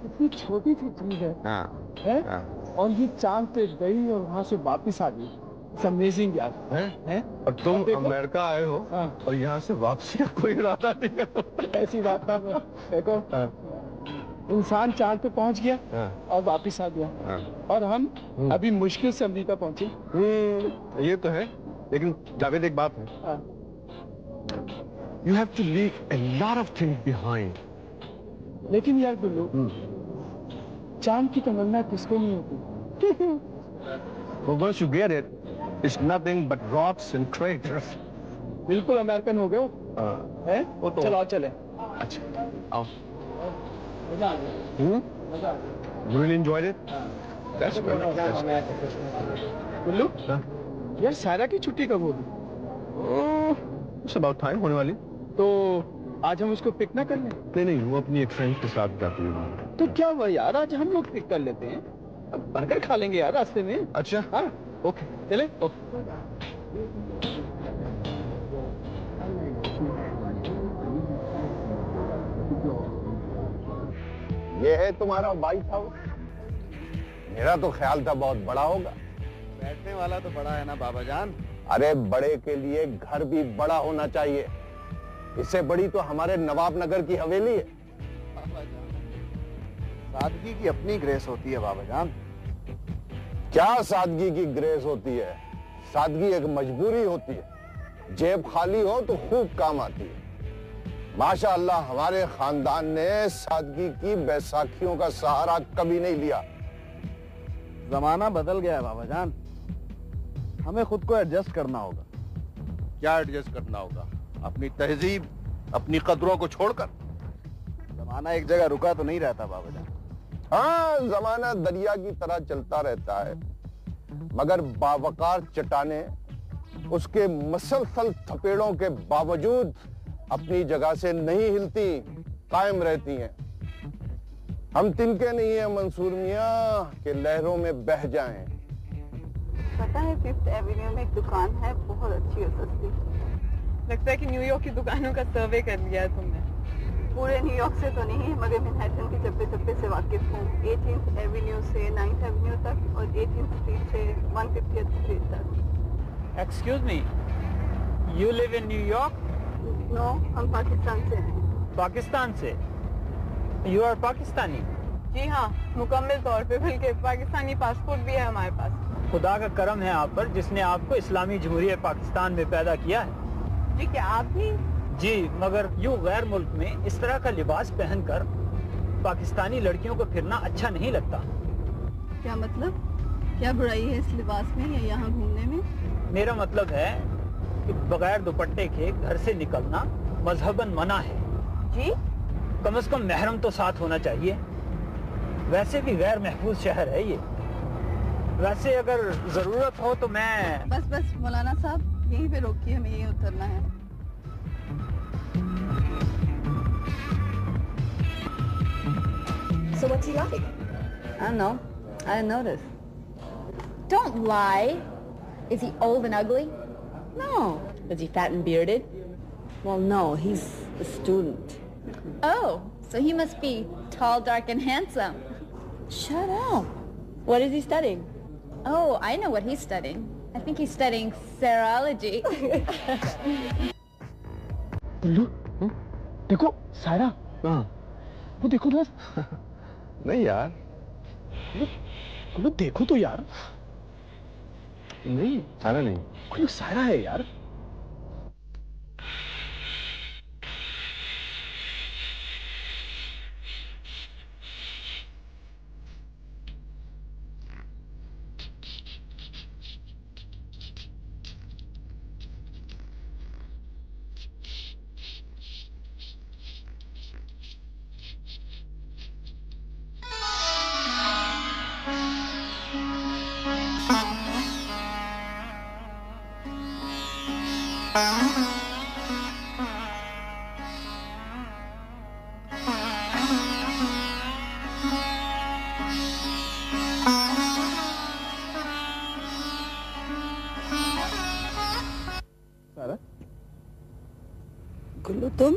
कितनी छोटी सी चीज है, है? और ये चांद पे गई और वहाँ से वापस आ गई। It's amazing यार, है? और तुम अमेरिका आए हो और यहाँ से वापसी का कोई इरादा नहीं है। ऐसी बात ना देखो, इंसान चांद पे पहुँच गया और वापस आ गया, और हम अभी मुश्किल से अमेरिका पहुँचे। ये तो है, लेकिन जावेद एक बात है, You have to leave a lot of things behind. लेकिन यार गुल्लू, चांद की तमन्ना किसको नहीं होती? But once you get it, it's nothing but rocks and craters. बिल्कुल अमेरिकन हो गए हो, हैं? चलो चले। अच्छा, आओ। मजा आ गया। Really enjoyed it? That's good. गुल्लू, यार सारा की छुट्टी कब होगी? It's about time होने वाली। तो आज हम उसको पिक ना कर लें? नहीं, वो अपनी एक फ्रेंड के साथ जाती है। तो क्या हुआ यार, आज हम लोग पिक कर लेते हैं, अब बर्गर खा लेंगे यार रास्ते में। अच्छा, हाँ, ओके, चले। ये है तुम्हारा व्हाइट हाउस? मेरा तो ख्याल था बहुत बड़ा होगा। बैठने वाला तो बड़ा है ना बाबा जान। अरे बड़े के लिए घर भी बड़ा होना चाहिए। इससे बड़ी तो हमारे नवाब नगर की हवेली है। सादगी की अपनी ग्रेस होती है बाबा जान। क्या सादगी की ग्रेस होती है? सादगी एक मजबूरी होती है। जेब खाली हो तो खूब काम आती है। माशाअल्लाह हमारे खानदान ने सादगी की बैसाखियों का सहारा कभी नहीं लिया। जमाना बदल गया है बाबा जान, हमें खुद को एडजस्ट करना होगा। क्या एडजस्ट करना होगा? अपनी तहजीब, अपनी कदरों को छोड़कर। जमाना एक जगह रुका तो नहीं रहता बाबा जान। हाँ, जमाना दरिया की तरह चलता रहता है, मगर बावकार चट्टाने उसके मसलसल थपेड़ों के बावजूद अपनी जगह से नहीं हिलती, कायम रहती हैं। हम तिनके नहीं है मंसूर मियां के लहरों में बह जाएं। पता है 5th एवेन्यू में एक दुकान है, बहुत अच्छी और सस्ती। लगता है कि न्यूयॉर्क की दुकानों का सर्वे कर लिया है तुमने। पूरे न्यूयॉर्क से तो नहीं, मगर मैनहट्टन के चप्पे चप्पे से वाकिफ हूँ। 18th एवेन्यू से 9th एवेन्यू तक और 18th स्ट्रीट से 150th स्ट्रीट तक। Excuse me, you live in New York? No, हम पाकिस्तान से हैं। पाकिस्तान से? You are Pakistani? जी हाँ, मुकम्मल तौर पे, बल्कि पाकिस्तानी पासपोर्ट भी है हमारे पास। खुदा का करम है आप पर, जिसने आपको इस्लामी जमहूरिया पाकिस्तान में पैदा किया है। जी, क्या आप भी? जी, मगर यूँ गैर मुल्क में इस तरह का लिबास पहनकर पाकिस्तानी लड़कियों को फिरना अच्छा नहीं लगता। क्या मतलब? क्या बुराई है इस लिबास में या यहाँ घूमने में? मेरा मतलब है कि बगैर दुपट्टे के घर से निकलना मजहबन मना है। जी? कम से कम महरम तो साथ होना चाहिए। वैसे भी गैर महफूज शहर है ये। वैसे अगर जरूरत हो तो मैं... बस मौलाना साहब, यहीं पे रोकिए, हमें यहीं उतरना है। So what's he like? I don't know. I didn't notice. Don't lie. Is he old and ugly? No. Is he fat and bearded? Well, no. He's a student. Oh, so he must be tall, dark, and handsome. Shut up. What is he studying? Oh, I know what he's studying. I think he's studying serology. देखो सायरा। हाँ। वो देखो ना। नहीं यार। कुल्लू देखो तो यार। नहीं, सायरा नहीं। कुल्लू सायरा है यार। गुल्लू, तुम?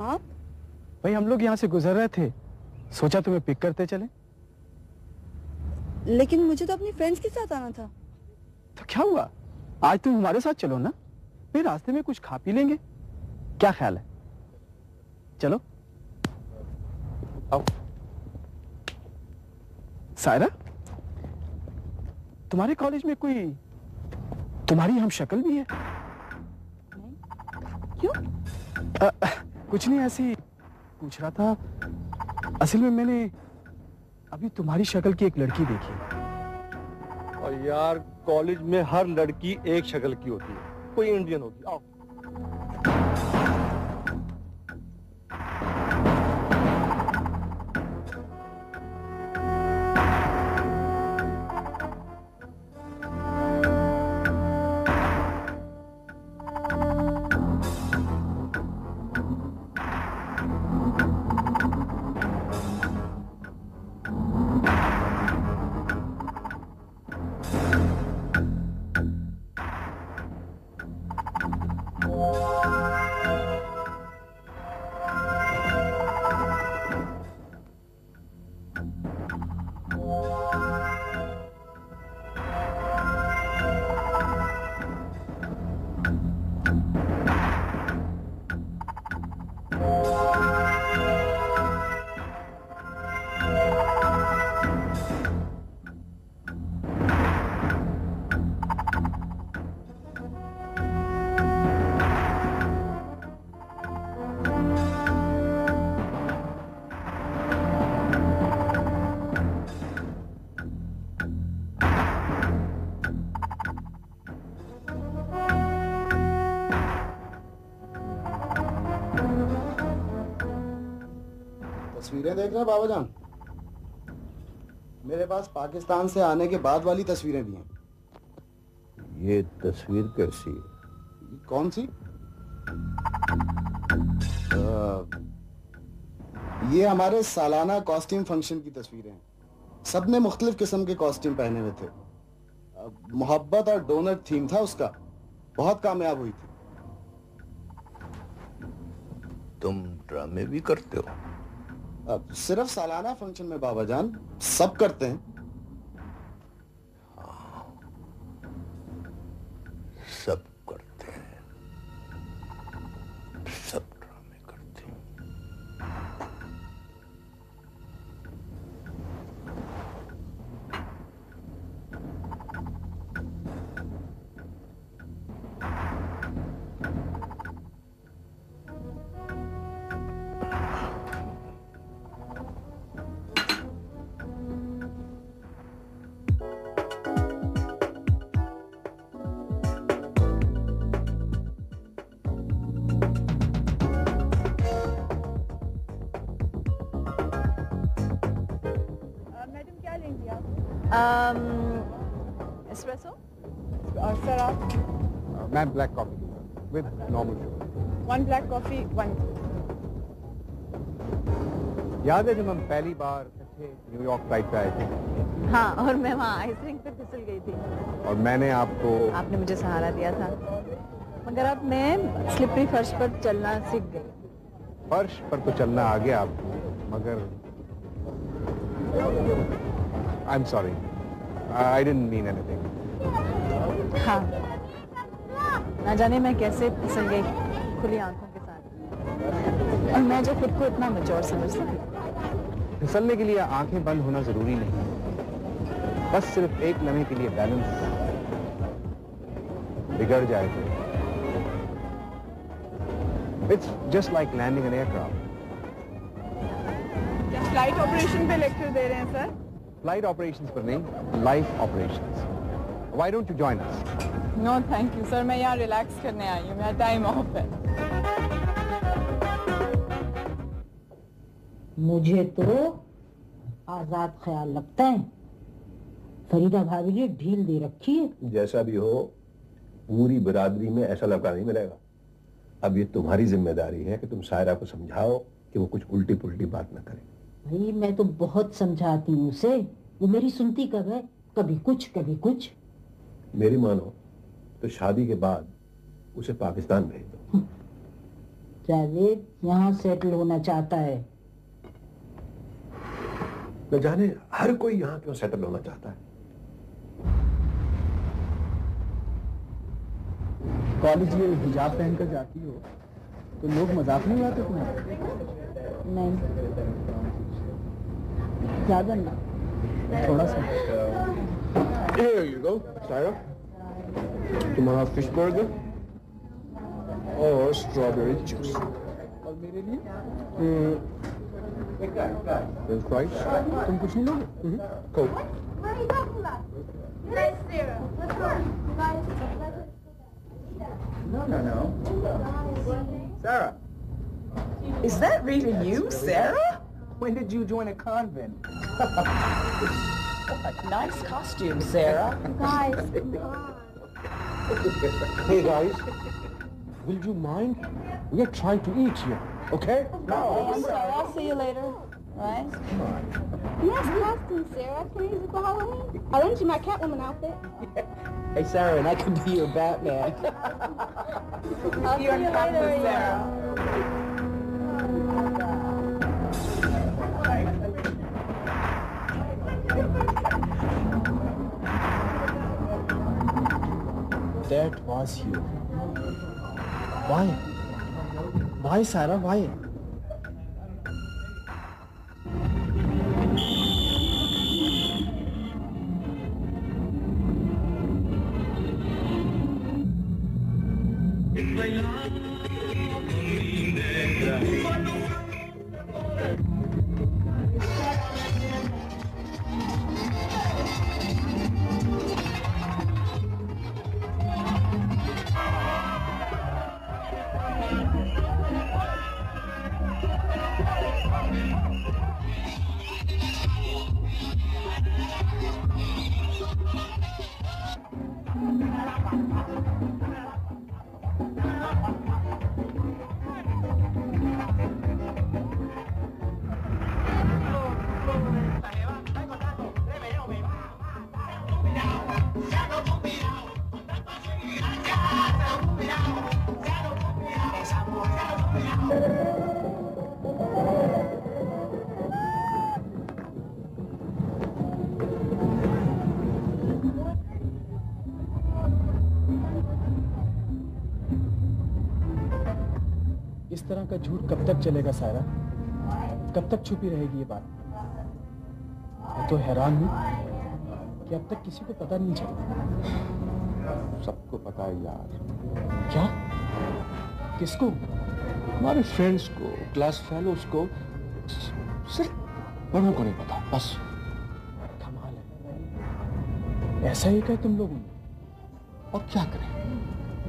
आप? भाई हम लोग यहाँ से गुजर रहे थे, सोचा तुम्हें पिक करते चले। लेकिन मुझे तो अपनी फ्रेंड्स के साथ आना था। तो क्या हुआ, आज तुम हमारे साथ चलो ना, फिर रास्ते में कुछ खा पी लेंगे, क्या ख्याल है? चलो आओ। सायरा, तुम्हारे कॉलेज में कोई तुम्हारी हम शक्ल भी है? क्यों? कुछ नहीं, ऐसी पूछ रहा था। असल में मैंने अभी तुम्हारी शक्ल की एक लड़की देखी। और यार कॉलेज में हर लड़की एक शक्ल की होती है, कोई इंडियन होगी। आओ। तस्वीरें देख रहे हैं बाबा जान? मेरे पास पाकिस्तान से आने के बाद वाली तस्वीरें भी हैं। ये तस्वीर कैसी है? कौन सी? ये हमारे सालाना कॉस्ट्यूम फंक्शन की तस्वीरें हैं। सबने मुख्तलिफ किस्म के कॉस्ट्यूम पहने हुए थे। मोहब्बत और डोनर थीम था उसका, बहुत कामयाब हुई थी। तुम ड्रामे भी करते हो? अब सिर्फ सालाना फंक्शन में बाबा जान, सब करते हैं। सब करते हैं, सब ड्रामे करते हैं। एस्प्रेसो और सर आप? मैं black coffee with normal sugar. 1 black coffee 1। याद है जब हम पहली बार इकट्ठे न्यूयॉर्क फ्लाइट पे आए थे? हाँ, और मैं वहाँ आइसरिंग पे फिसल गई थी और मैंने आपको आपने मुझे सहारा दिया था, मगर अब मैं स्लिपरी फर्श पर चलना सीख गई। फर्श पर तो चलना आ गया आपको, मगर I am sorry, I didn't mean anything. हाँ, ना जाने मैं कैसे फिसल गई खुली आंखों के साथ, और मैं जो खुद को इतना मैच्योर समझती थी। फिसलने के लिए आंखें बंद होना जरूरी नहीं, बस सिर्फ एक लम्हे के लिए बैलेंस बिगड़ जाए तो it's just like landing an aircraft. क्या फ्लाइट ऑपरेशन पे लेक्चर दे रहे हैं सर? फ्लाइट ऑपरेशंस पर नहीं, life operations. Why don't you join us? No thank you sir, मैं यहाँ रिलैक्स करने आई हूँ, मेरा टाइम ऑफ है। मुझे तो आजाद ख्याल लगता है, फरीदा भाभी ने ढील दे रखी है। जैसा भी हो, पूरी बिरादरी में ऐसा लड़का नहीं मिलेगा। अब ये तुम्हारी जिम्मेदारी है कि तुम सायरा को समझाओ कि वो कुछ उल्टी पुल्टी बात न करे। भाई मैं तो बहुत समझाती हूँ उसे, वो मेरी सुनती कब है? कभी कुछ कभी कुछ। मेरी मानो तो शादी के बाद उसे पाकिस्तान भेज दो। जावेद यहाँ सेटल होना चाहता है। न जाने हर कोई यहाँ क्यों सेटल होना चाहता है। कॉलेज में हिजाब पहनकर जाती हो तो लोग मजाक नहीं उड़ाते तुम्हें? नहीं, ज्यादा ना, थोड़ा सा। Here you go, Sarah. तुम्हारा फिश बर्गर और स्ट्रॉबेरी जूस। और मेरे लिए? French fries. तुम कुछ नहीं लोगे? Coke. No. Sarah. Is that really you, Sarah? When did you join a convent? Nice costume, Sarah. Guys. Hey guys, will you mind? We are trying to eat here, okay? No, I'm sorry. I'll see you later. Right? Nice costume, Sarah. Can I use it for Halloween? I lent you my Catwoman outfit. Hey, Sarah, and I could be your Batman. I'll see you later, Sarah. That was you. Why? Why, Sarah? Why? इस तरह का झूठ कब तक चलेगा सायरा? कब तक छुपी रहेगी ये बात? मैं तो हैरान हूँ कि अब तक किसी को पता नहीं चला। सबको पता है यार। क्या? किसको? हमारे फ्रेंड्स को, क्लास फेलोज को, सिर्फ बड़ों को नहीं पता, बस। कमाल है, ऐसा ही क्या तुम लोगों ने? और क्या करें?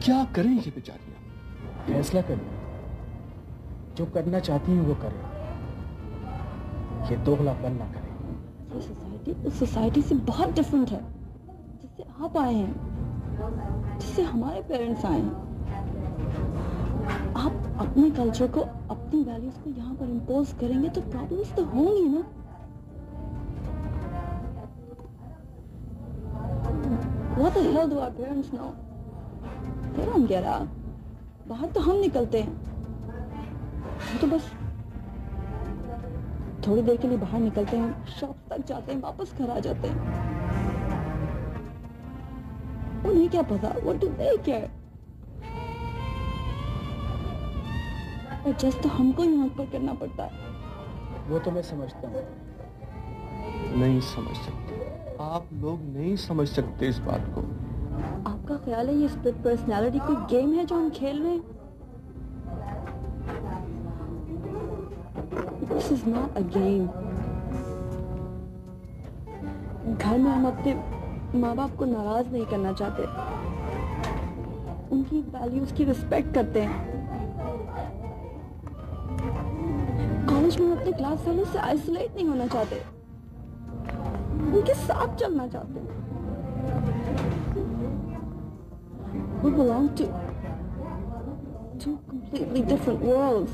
क्या करें ये बेचारियां? फैसला करें, जो करना चाहती हैं वो करें, ये दोगलापन ना करें। ये सोसाइटी उस सोसाइटी से बहुत डिफरेंट है जिससे आप आए हैं, जिससे हमारे पेरेंट्स आए हैं। आप अपने कल्चर को, अपनी वैल्यूज को यहाँ पर इम्पोज करेंगे तो प्रॉब्लम्स तो होंगी ना। What the hell do our parents know? They don't get out. बाहर तो हम निकलते हैं, वो तो बस थोड़ी देर के लिए बाहर निकलते हैं, शॉप तक जाते हैं, वापस घर आ जाते हैं। उन्हें क्या पता? What do they care? Adjust तो हमको यहाँ पर करना पड़ता है। वो तो मैं समझता हूँ। नहीं समझ सकते, आप लोग नहीं समझ सकते इस बात को। आपका ख्याल है ये स्प्लिट पर्सनालिटी कोई गेम है जो हम खेल रहे हैं? This is not a game. घर में हम अपने माँ बाप को नाराज नहीं करना चाहते, उनकी वैल्यूज की रिस्पेक्ट करते हैं। कॉलेज में अपने क्लास वालों से आइसोलेट नहीं होना चाहते, उनके साथ चलना चाहते हैं। We belong to two completely different worlds.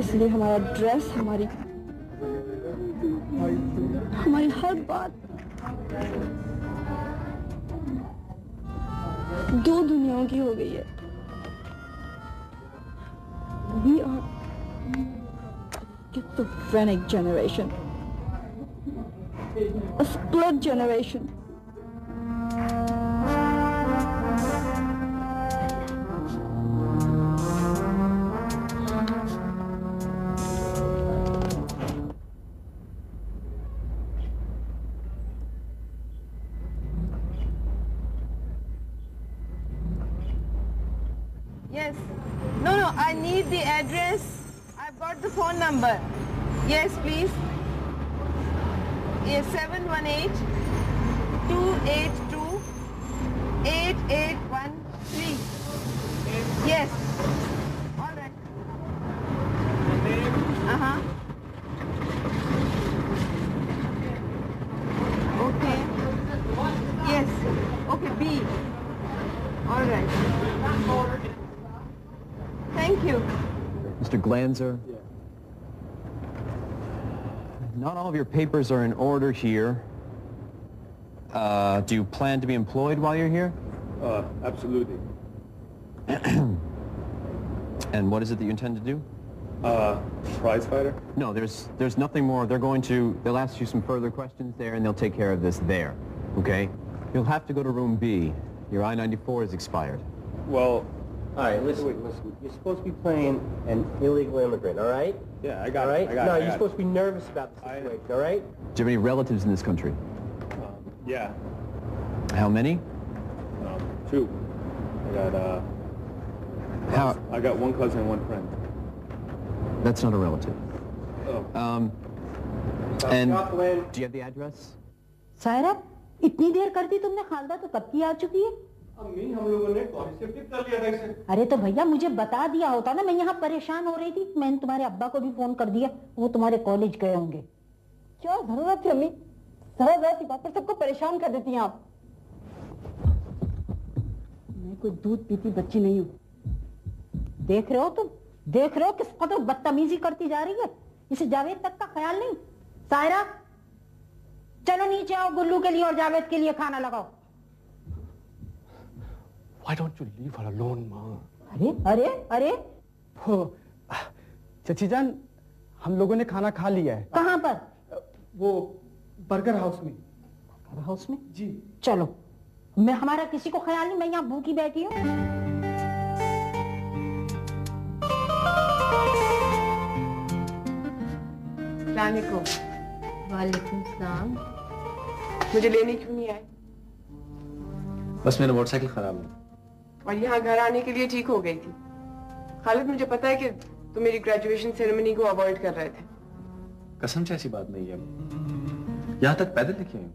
इसलिए हमारा ड्रेस, हमारी हर बात दो दुनियाओं की हो गई है। We are a schizophrenic generation, a split generation. Yes. No, I need the address. I've got the phone number. Yes, please. Yes, 718-282-8813. Yes. All right. Uh-huh. Okay. Yes. Okay, B. All right. Thank you. Mr. Glanzer? Not all of your papers are in order here. Do you plan to be employed while you're here? Absolutely. And what is it that you intend to do? Prize fighter? No, there's nothing more. They'll ask you some further questions there, and they'll take care of this there. Okay? You'll have to go to room B. Your I-94 is expired. Well, all right, listen. You're supposed to be playing an illegal immigrant, all right? Yeah, I got it. I got no, it. you're supposed to be nervous about the situation, all right? Do you have any relatives in this country? Yeah. How many? 2. I got one cousin and one friend. That's not a relative. Oh. And do you have the address? Saira, इतनी देर कर दी तुमने, खालदा तो कब की आ चुकी है? अम्मी, हम लोगों ने कॉलेज से पिक कर लिया था इसे। अरे तो भैया मुझे बता दिया होता ना, मैं यहाँ परेशान हो रही थी। मैंने तुम्हारे अब्बा को भी फोन कर दिया, वो तुम्हारे कॉलेज गए होंगे। क्या जरूरत है अम्मी? जरा जरा सी बात पर सबको परेशान कर देती हैं आप। मैं कोई दूध पीती बच्ची नहीं हूँ। देख रहे हो तुम, देख रहे हो किस कदर बदतमीजी करती जा रही है। इसे जावेद तक का ख्याल नहीं। सायरा चलो नीचे आओ, गुल्लू के लिए और जावेद के लिए खाना लगाओ। Why don't you leave her alone, माँ? अरे अरे अरे चची जान, हम लोगों ने खाना खा लिया है। कहाँ पर? वो बर्गर हाउस में। बर्गर हाउस में? जी। चलो, मैं हमारा किसी को ख्याल नहीं, मैं यहाँ भूखी बैठी हूँ। वालेकुम सलाम। मुझे लेने क्यों नहीं आए? बस मेरा मोटरसाइकिल खराब है और यहाँ घर आने के लिए ठीक हो गई थी। खालिद, मुझे पता है कि तुम मेरी ग्रेजुएशन सेरेमनी को अवॉइड कर रहे थे। कसम से ऐसी बात नहीं है, यहाँ तक पैदल लेके आए।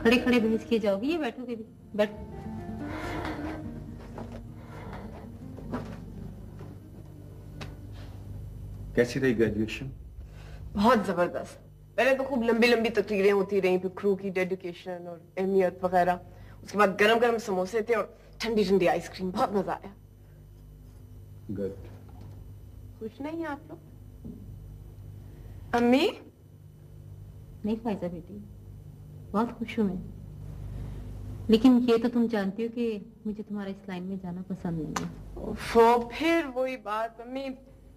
खड़े खड़े भेज के जाओगी या बैठोगे भी? बैठ। कैसी रही ग्रेजुएशन? बहुत जबरदस्त। पहले तो खूब लंबी लंबी तकरीरें होती रही, फिर क्रू की डेडिकेशन और अहमियत वगैरह। उसके बाद गरम गरम समोसे थे और ठंडी ठंडी आइसक्रीम। बहुत मजा आया। गुड। खुश नहीं है आप लोग? अम्मी? नहीं फायजा बेटी, बहुत खुश हूँ मैं। लेकिन ये तो तुम जानती हो कि मुझे तुम्हारा इस लाइन में जाना पसंद नहीं है। फिर वही बात अम्मी।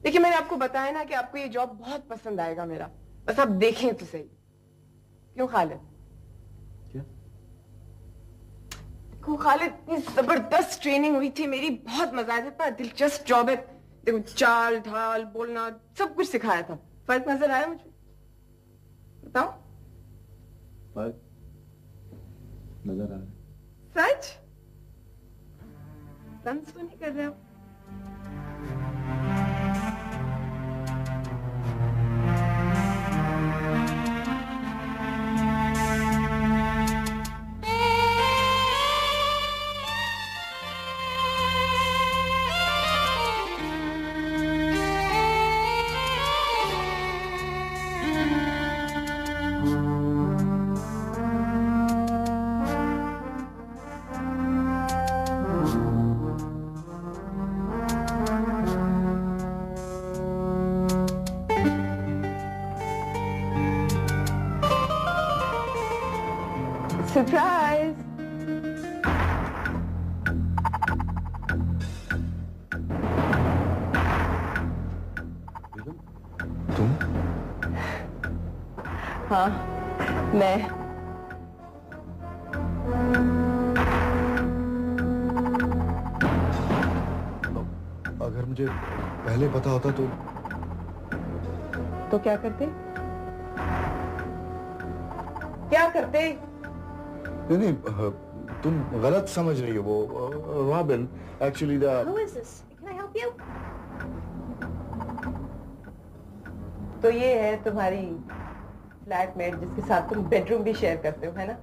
देखिए, मैंने आपको बताया ना कि आपको ये जॉब बहुत पसंद आएगा मेरा। बस आप देखें तो सही। क्यों खालिद? देखो खालिद, इतनी जबरदस्त ट्रेनिंग हुई थी मेरी, बहुत मजा आया था। इतना दिलचस्प जॉब है। देखो, चाल ढाल बोलना सब कुछ सिखाया था। फर्क नजर आया मुझे? बताओ। फर्क नजर आ रहा है। सच? तंज तो नहीं कर रहे हो? Surprise! तुम? हाँ, मैं। अगर मुझे पहले पता होता तो क्या करते? क्या करते? नहीं, तुम गलत समझ रही हो। वो robin actually the Who is this? Can I help you? तो ये है तुम्हारी फ्लैटमेट जिसके साथ तुम बेडरूम भी शेयर करते हो, है ना?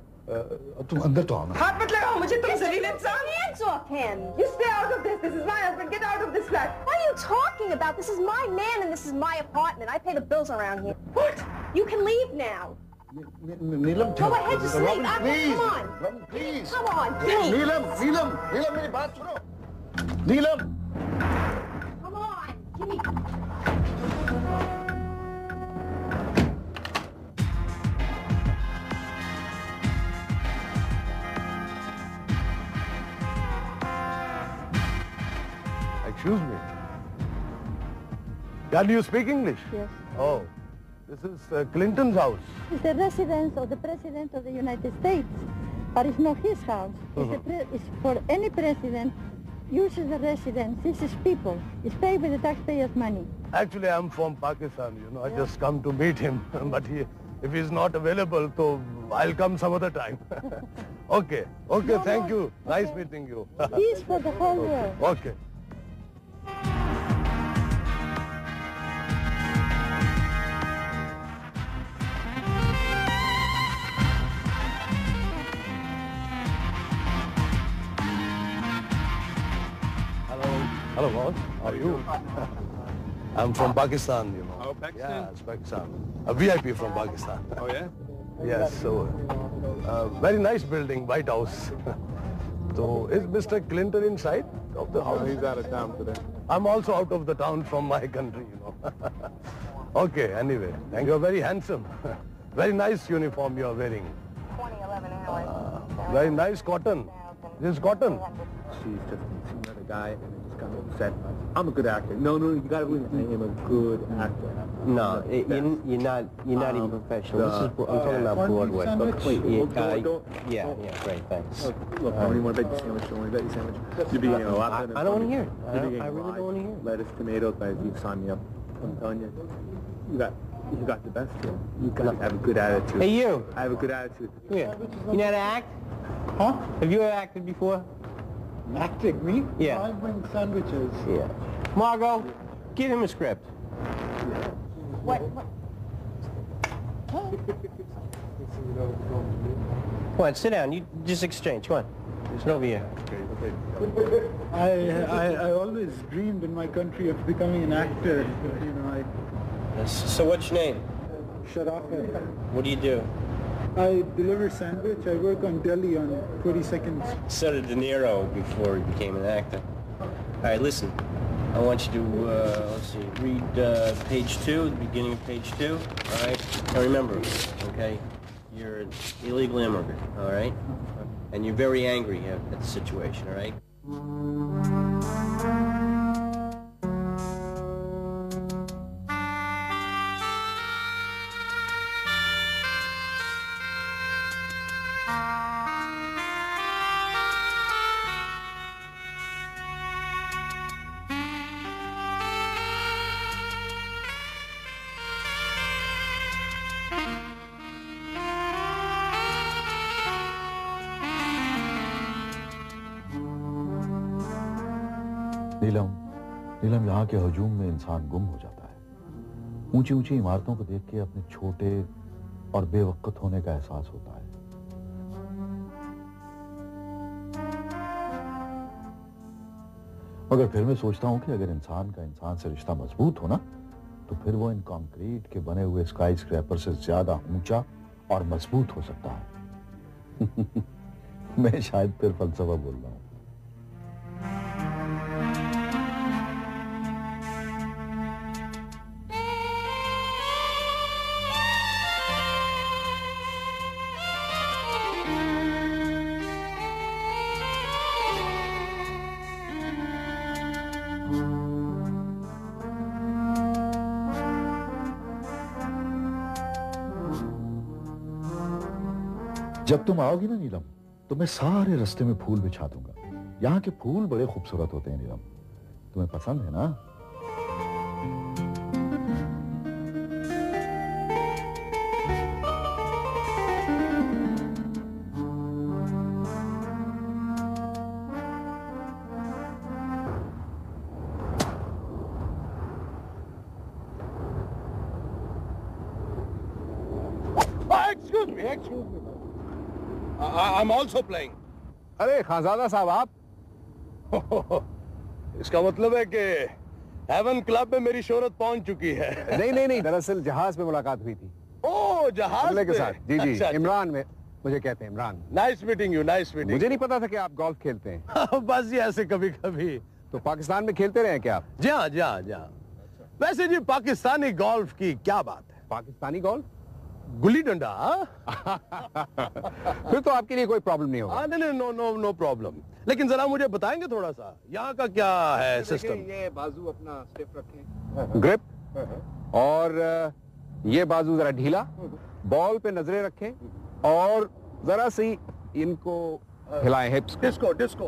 तुम अंदर तो आओ ना। हाथ मत लगाओ मुझे, तुम जलील इंसान। Hands off him. You stay out of this. This is my husband. Get out of this flat. What are you talking about? This is my man and this is my apartment. I pay the bills around here. What? You can leave now. Neelam, Go ahead, just leave. Robin, please. Come on. Robin, please. Come on, please. नीलम, मेरी बात सुनो। नीलम। Come on. Give me. Excuse me. Can you speak English? Yes. Oh, this is Clinton's house. It's the residence of the President of the United States, but it's not his house. It's for any president uses the residence. This is people. It's paid with the taxpayers' money. Actually, I'm from Pakistan, you know. I just come to meet him, but if he's not available, so I'll come some other time. Okay, thank you. Nice meeting you. Peace for the whole world. Okay. Hello, boss. How are you? I'm from Pakistan, you know. Oh, Pakistan? Yeah, it's Pakistan. A VIP from Pakistan. Oh, yeah? Yes, so very nice building, White House. So is Mr. Clinton inside of the house? He's out of town today. I'm also out of the town from my country, you know. Okay, anyway, thank you. Very handsome. Very nice uniform you are wearing. Very nice cotton. This is cotton. She's just another guy and it just got me upset. I'm a good actor. No, you gotta believe me. I am a good actor. No, you're not even professional. This is, I'm talking about Broadway. Yeah, great, thanks. Look, I don't even want to bet you sandwich. I don't want to bet you sandwich. You're being a lot better than I don't want to hear it. I You're being really don't want to hear it. lettuce, tomatoes, but you sign me up. I'm telling you, you got the best here. You guys have a good attitude. Hey, you. I have a good attitude. Come here. You know how to act? Huh? Have you ever acted before? Acting, me? Yeah. I bring sandwiches. Yeah. Margot, give him a script. What? Come on, sit down. You just exchange. Come on. Sit over here. I always dreamed in my country of becoming an actor. You know, So what's your name? Sharafat. What do you do? I deliver sandwich. I work on Delhi on 22nd. So did De Niro before he became an actor. All right, listen. I want you to, let's see, read page 2, the beginning of page 2, all right? Now remember, okay, you're an illegal immigrant, all right? And you're very angry at the situation, all right? नीलम यहाँ के हजूम में इंसान गुम हो जाता है। ऊंची ऊंची इमारतों को देख के अपने छोटे और बेवक्त होने का एहसास होता है। मगर फिर मैं सोचता हूं कि अगर इंसान का इंसान से रिश्ता मजबूत हो ना, तो फिर वो इन कंक्रीट के बने हुए स्काई स्क्रैपर से ज्यादा ऊंचा और मजबूत हो सकता है। मैं शायद फिर फलसफा बोल रहा हूं। जब तुम आओगी ना नीलम, तो मैं सारे रास्ते में फूल बिछा दूंगा। यहाँ के फूल बड़े खूबसूरत होते हैं नीलम, तुम्हें पसंद है ना? Excuse me. I'm also playing. अरे खानजादा साहब आप? इसका मतलब है कि हेवन क्लब में मेरी शोहरत पहुंच चुकी है। नहीं, दरअसल जहाज पे मुलाकात हुई थी। ओह, जहाज के साथ। जी, अच्छा, इमरान में मुझे कहते हैं Imran. Nice meeting you, nice meeting. मुझे नहीं पता था कि आप गोल्फ खेलते हैं। बस ये ऐसे कभी कभी। तो पाकिस्तान में खेलते रहे क्या आप? जी हाँ। वैसे जी पाकिस्तानी गोल्फ की क्या बात है? पाकिस्तानी गोल्फ? गुल्ली डंडा। फिर तो आपके लिए कोई प्रॉब्लम नहीं होगा। नहीं, नो प्रॉब्लम। लेकिन जरा मुझे बताएंगे थोड़ा सा यहाँ का क्या है सिस्टम? ये बाजू अपना स्टिफ रखें, ग्रिप, और ये बाजू जरा ढीला, बॉल पे नजरें रखें और जरा सी इनको हिलाएं, हिप्स। डिस्को।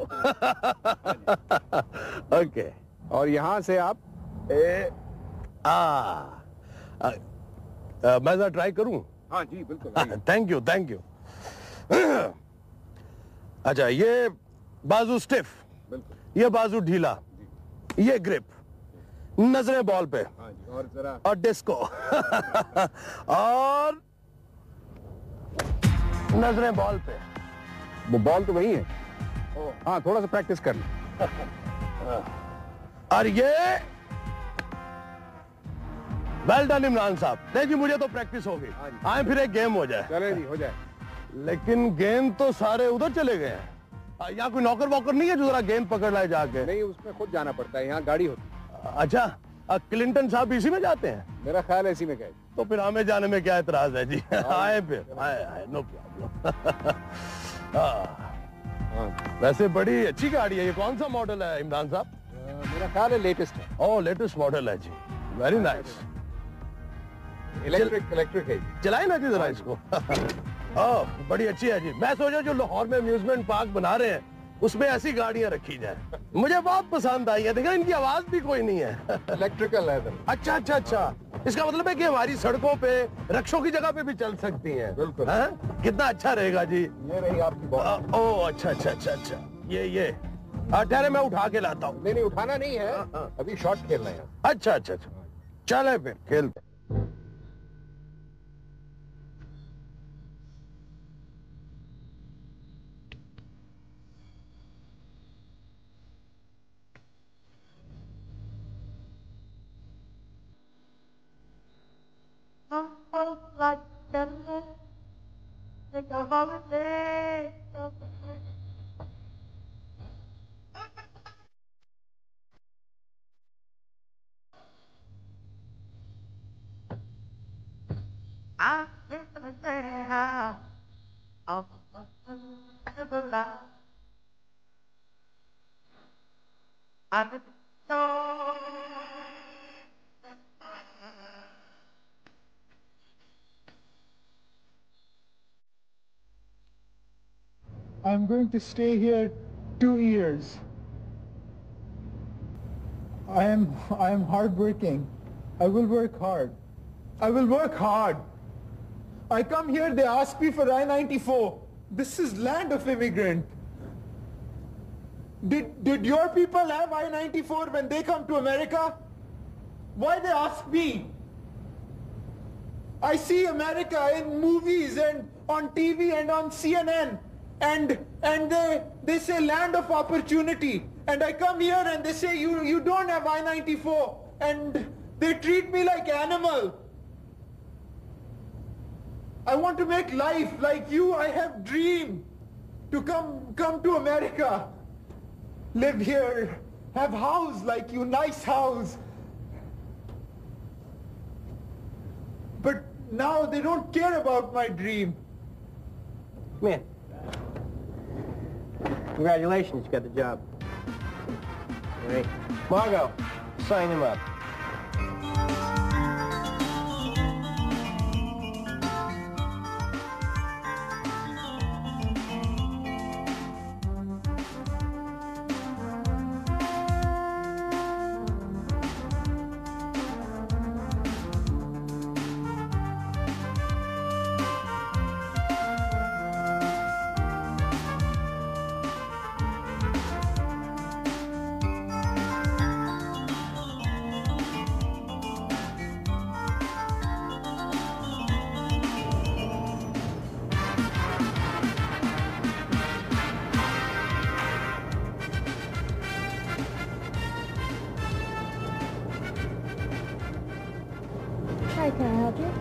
ओके। और यहाँ से आप मैं जरा ट्राई करूं? हाँ जी बिल्कुल। Thank you. अच्छा, ये बाजू स्टिफ, ये बाजू ढीला, ये ग्रिप, नजरें बॉल पे, और जरा और डिस्को और नजरें बॉल पे। वो बॉल तो वही है। हाँ, थोड़ा सा प्रैक्टिस कर लो। और ये वेल डन इमरान साहब। नहीं जी मुझे तो प्रैक्टिस होगी, आए फिर एक गेम हो जाए। चले जी हो जाए। लेकिन गेंद तो सारे उधर चले गए हैं। यहाँ कोई नौकर वॉकर नहीं है जो जरा गेंद पकड़ लाए जाके? नहीं उसमें खुद जाना पड़ता है, यहाँ गाड़ी होती है। अच्छा क्लिंटन साहब इसी में जाते हैं? मेरा ख्याल है इसी में गए। तो फिर हमें जाने में क्या एतराज है जी। आए फिर आए नो प्रॉब्लम। वैसे बड़ी अच्छी गाड़ी है। ये कौन सा मॉडल है इमरान साहब? मेरा ख्याल है लेटेस्ट है। ओह लेटेस्ट मॉडल है जी, वेरी नाइस। इलेक्ट्रिक है। चलाए ना जी जरा इसको। ओह बड़ी अच्छी है जी। मैं सोचा जो लाहौर में अम्यूजमेंट पार्क बना रहे हैं उसमें ऐसी गाड़ियां रखी जाए, मुझे बहुत पसंद आई है। देखा इनकी आवाज भी कोई नहीं है। इलेक्ट्रिकल है। अच्छा अच्छा अच्छा, इसका मतलब है कि हमारी सड़कों पे रक्षों की जगह पे भी चल सकती हैं। बिल्कुल। कितना अच्छा रहेगा जी। ये रही आपकी बॉल। ओह अच्छा अच्छा अच्छा अच्छा, ये ठहरे मैं उठा के लाता हूँ। नहीं उठाना नहीं है, अभी शॉट खेलना है। अच्छा अच्छा अच्छा, चले फिर खेलते। I'm going to stay here 2 years. I am hardworking. I will work hard. I will work hard. I come here, they ask me for I-94. This is land of immigrant. Did your people have I-94 when they come to America? Why they ask me? I see America in movies and on TV and on CNN. And they say land of opportunity, and I come here and they say you don't have I-94, and they treat me like animal. I want to make life like you. I have dream to come to America, live here, have house like you, nice house. But now they don't care about my dream. Come here. Congratulations, you got the job. All right. Margot, sign him up. Hi, can I help you?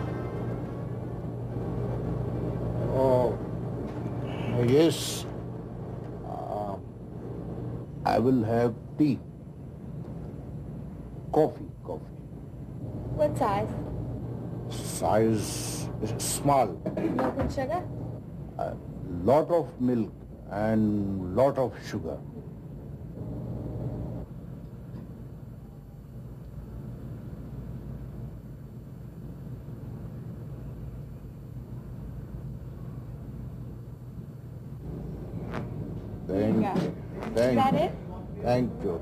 Oh, yes. I will have tea. Coffee. What size? Size small. Milk and sugar? Lot of milk and lot of sugar. Is that it? Thank you.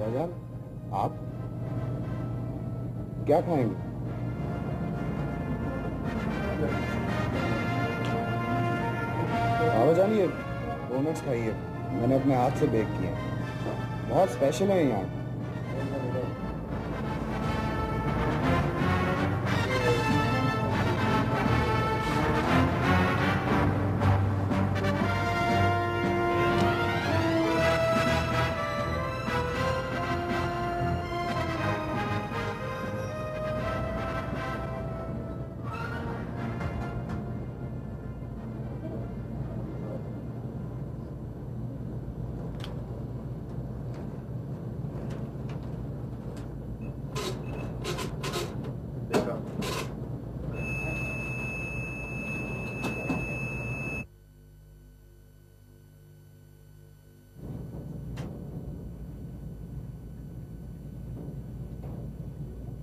बाबा जान, आप क्या खाएंगे? बाबा जान, ये donuts खाइए, मैंने अपने हाथ से बेक किए, बहुत स्पेशल है यहाँ।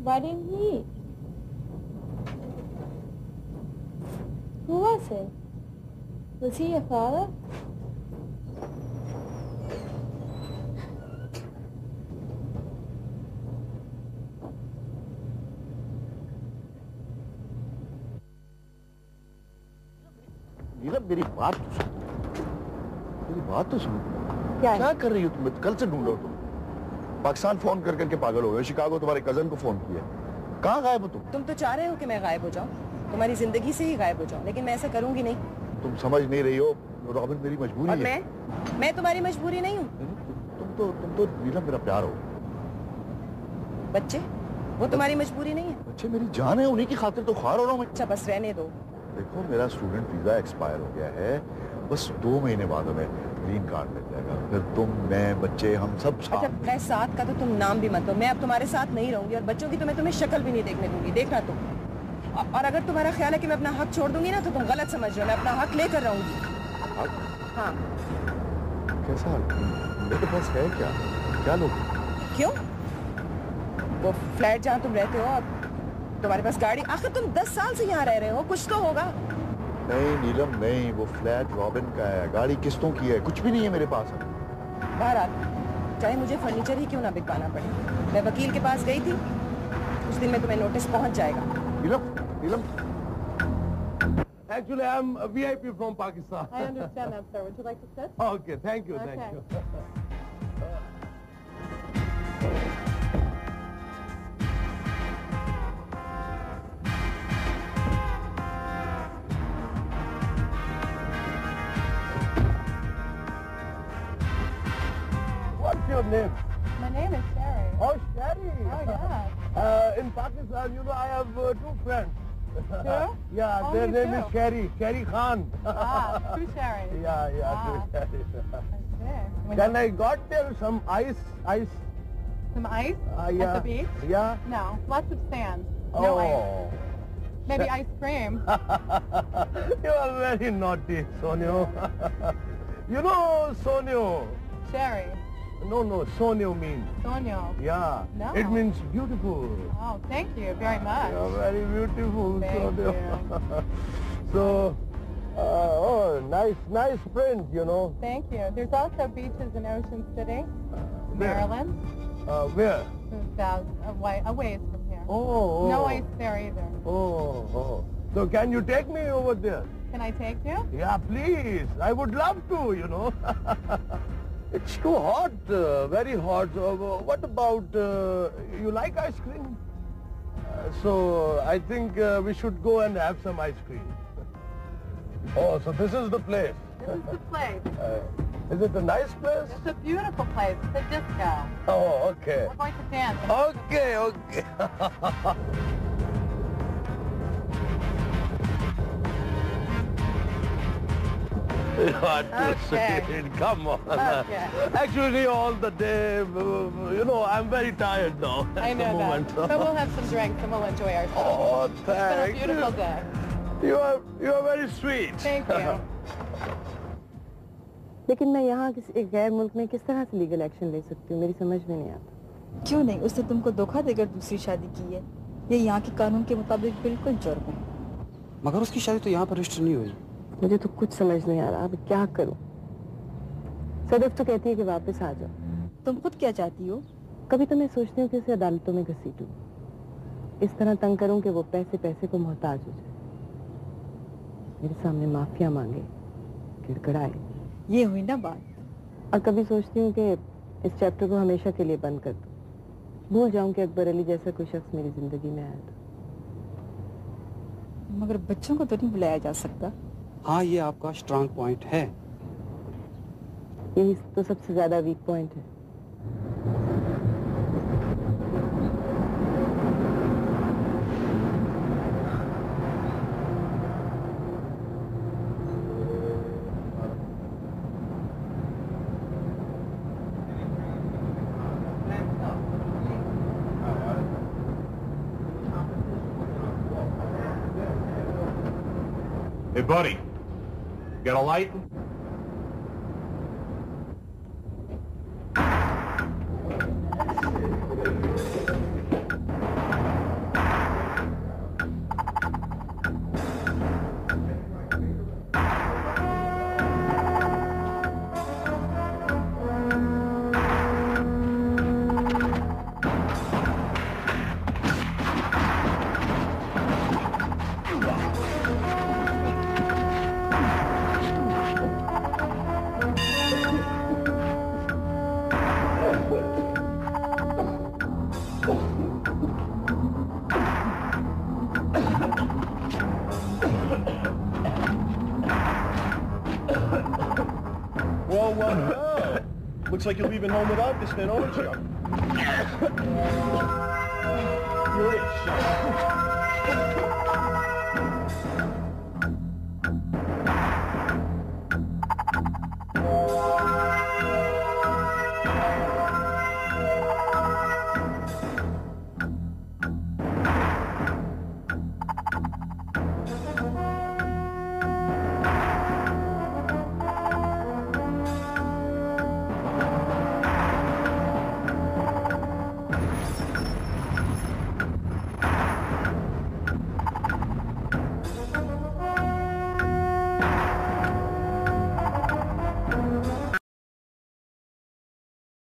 Why didn't he eat? Who was it? Was he your father? नीलम, मेरी बात तो सुनो, मेरी बात तो सुनो। क्या कर रही हो तुम? कल से ढूंढ रहे हो तुम। पाकिस्तान फोन कर करके पागल हो गए, शिकागो तुम्हारे कजन को फोन किया, कहाँ गायब हो तुम? तुम तो चाह रहे हो कि मैं गायब हो जाऊं, तुम्हारी जिंदगी से ही गायब हो जाऊं, लेकिन मैं ऐसा करूंगी नहीं। तुम समझ नहीं रही हो रॉबिन, मेरी मजबूरी और है। मैं तुम्हारी मजबूरी नहीं हूँ। तुम तो नीलम मेरा प्यार हो। बच्चे वो तुम्हारी मजबूरी नहीं है। बच्चे मेरी जान है, उन्हीं की खातिर तो ख्वार हो रहा हूँ मैं। अच्छा बस रहने दो। देखो मेरा स्टूडेंट वीजा एक्सपायर हो गया है, बस 2 महीने बाद हमें ग्रीन कार्ड मिल जाएगा, फिर तुम, मैं, बच्चे, हम सब साथ। अच्छा मैं साथ का तो तुम नाम भी मत लो, मैं अब तुम्हारे साथ नहीं रहूंगी और बच्चों की तो मैं तुम्हें शक्ल भी नहीं देखने दूंगी, देखना तुम। और अगर तुम्हारा ख्याल है कि मैं अपना हक छोड़ दूंगी ना तो तुम गलत समझ रहे हो, मैं अपना हक लेकर रहूंगी। हाँ। कैसा हक? मेरे पास है क्या? क्या लोग? क्यों? वो फ्लैट जहाँ तुम रहते हो और तुम्हारे पास गाड़ी, आखिर तुम 10 साल से यहाँ रह रहे हो, कुछ तो होगा। नहीं नीलम नहीं, वो फ्लैट रॉबिन का है, गाड़ी किस्तों की है, कुछ भी नहीं है मेरे पास। बहरहाल चाहे मुझे फर्नीचर ही क्यों ना बिकवाना पड़े, मैं वकील के पास गई थी, उस दिन में तुम्हें नोटिस पहुंच जाएगा। नीलम, नीलम। Actually, I'm a VIP from Pakistan. I understand that, sir. Would you like to sit? Okay, thank you, thank you. What's your name? My name is Sherry. Oh, Sherry. Oh, yeah. In Pakistan, you know, I have 2 friends. Two? Yeah, Only their name 2? is Sherry Khan. Ah, 2 Sherry. Yeah, 2 Sherry. Okay. Can I got there some ice? Some ice Yeah. at the beach? Yeah. No, lots of sand. No ice. Maybe ice cream. You are very naughty, Sonio. You know Sonio? Sherry. No, Sonio means. Sonio. Yeah. No. It means beautiful. Oh, thank you very much. You are very beautiful, Thank Sonio. you. So, nice print, you know. Thank you. There's also beaches in Ocean City, Maryland. Where? About a ways from here. Oh. No ice there either. Oh. So can you take me over there? Can I take you? Yeah, please. I would love to, you know. It's too hot, very hot. What about, you like ice cream? So I think we should go and have some ice cream. Oh, so this is the place. This is the place. Is it a nice place? It's a beautiful place. It's a disco. Oh, okay. We're going to dance. Okay. You are too sweet. Come on. Okay. Actually, all the day, you know, I'm very tired now. I at the know moment. that. So we'll have some drinks and we'll enjoy ourselves. Oh, It's been a thank beautiful you. day. You are very sweet. Thank you. लेकिन मैं यहाँ एक गैर मुल्क में किस तरह से लीगल एक्शन ले सकती हूँ, मेरी समझ में नहीं आता। क्यों नहीं, उसने तुमको धोखा देकर दूसरी शादी की है, ये यहाँ के कानून के मुताबिक बिल्कुल जुर्म है। मगर उसकी शादी तो यहाँ पर रजिस्टर नहीं हुई। मुझे तो कुछ समझ नहीं आ रहा, अब क्या करूँ। सदफ तो कहती है कि वापस आ जाओ। तुम खुद क्या चाहती हो? कभी तो मैं सोचती हूँ कि उसे अदालतों में घसीटूं, इस तरह तंग करूं कि वो पैसे पैसे को मोहताज हो जाए, मेरे सामने माफिया मांगे, गिड़गड़ाए। ये हुई ना बात। और कभी सोचती हूँ कि इस चैप्टर को हमेशा के लिए बंद कर दूं, भूल जाऊं कि अकबर अली जैसा कोई शख्स मेरी जिंदगी में आया था। मगर बच्चों को तो नहीं बुलाया जा सकता। हाँ, ये आपका स्ट्रांग पॉइंट है। यही तो सबसे ज्यादा वीक पॉइंट है। Hey, buddy, got a light? Well, looks like you're leaving home without this then, aren't you? You're it, son.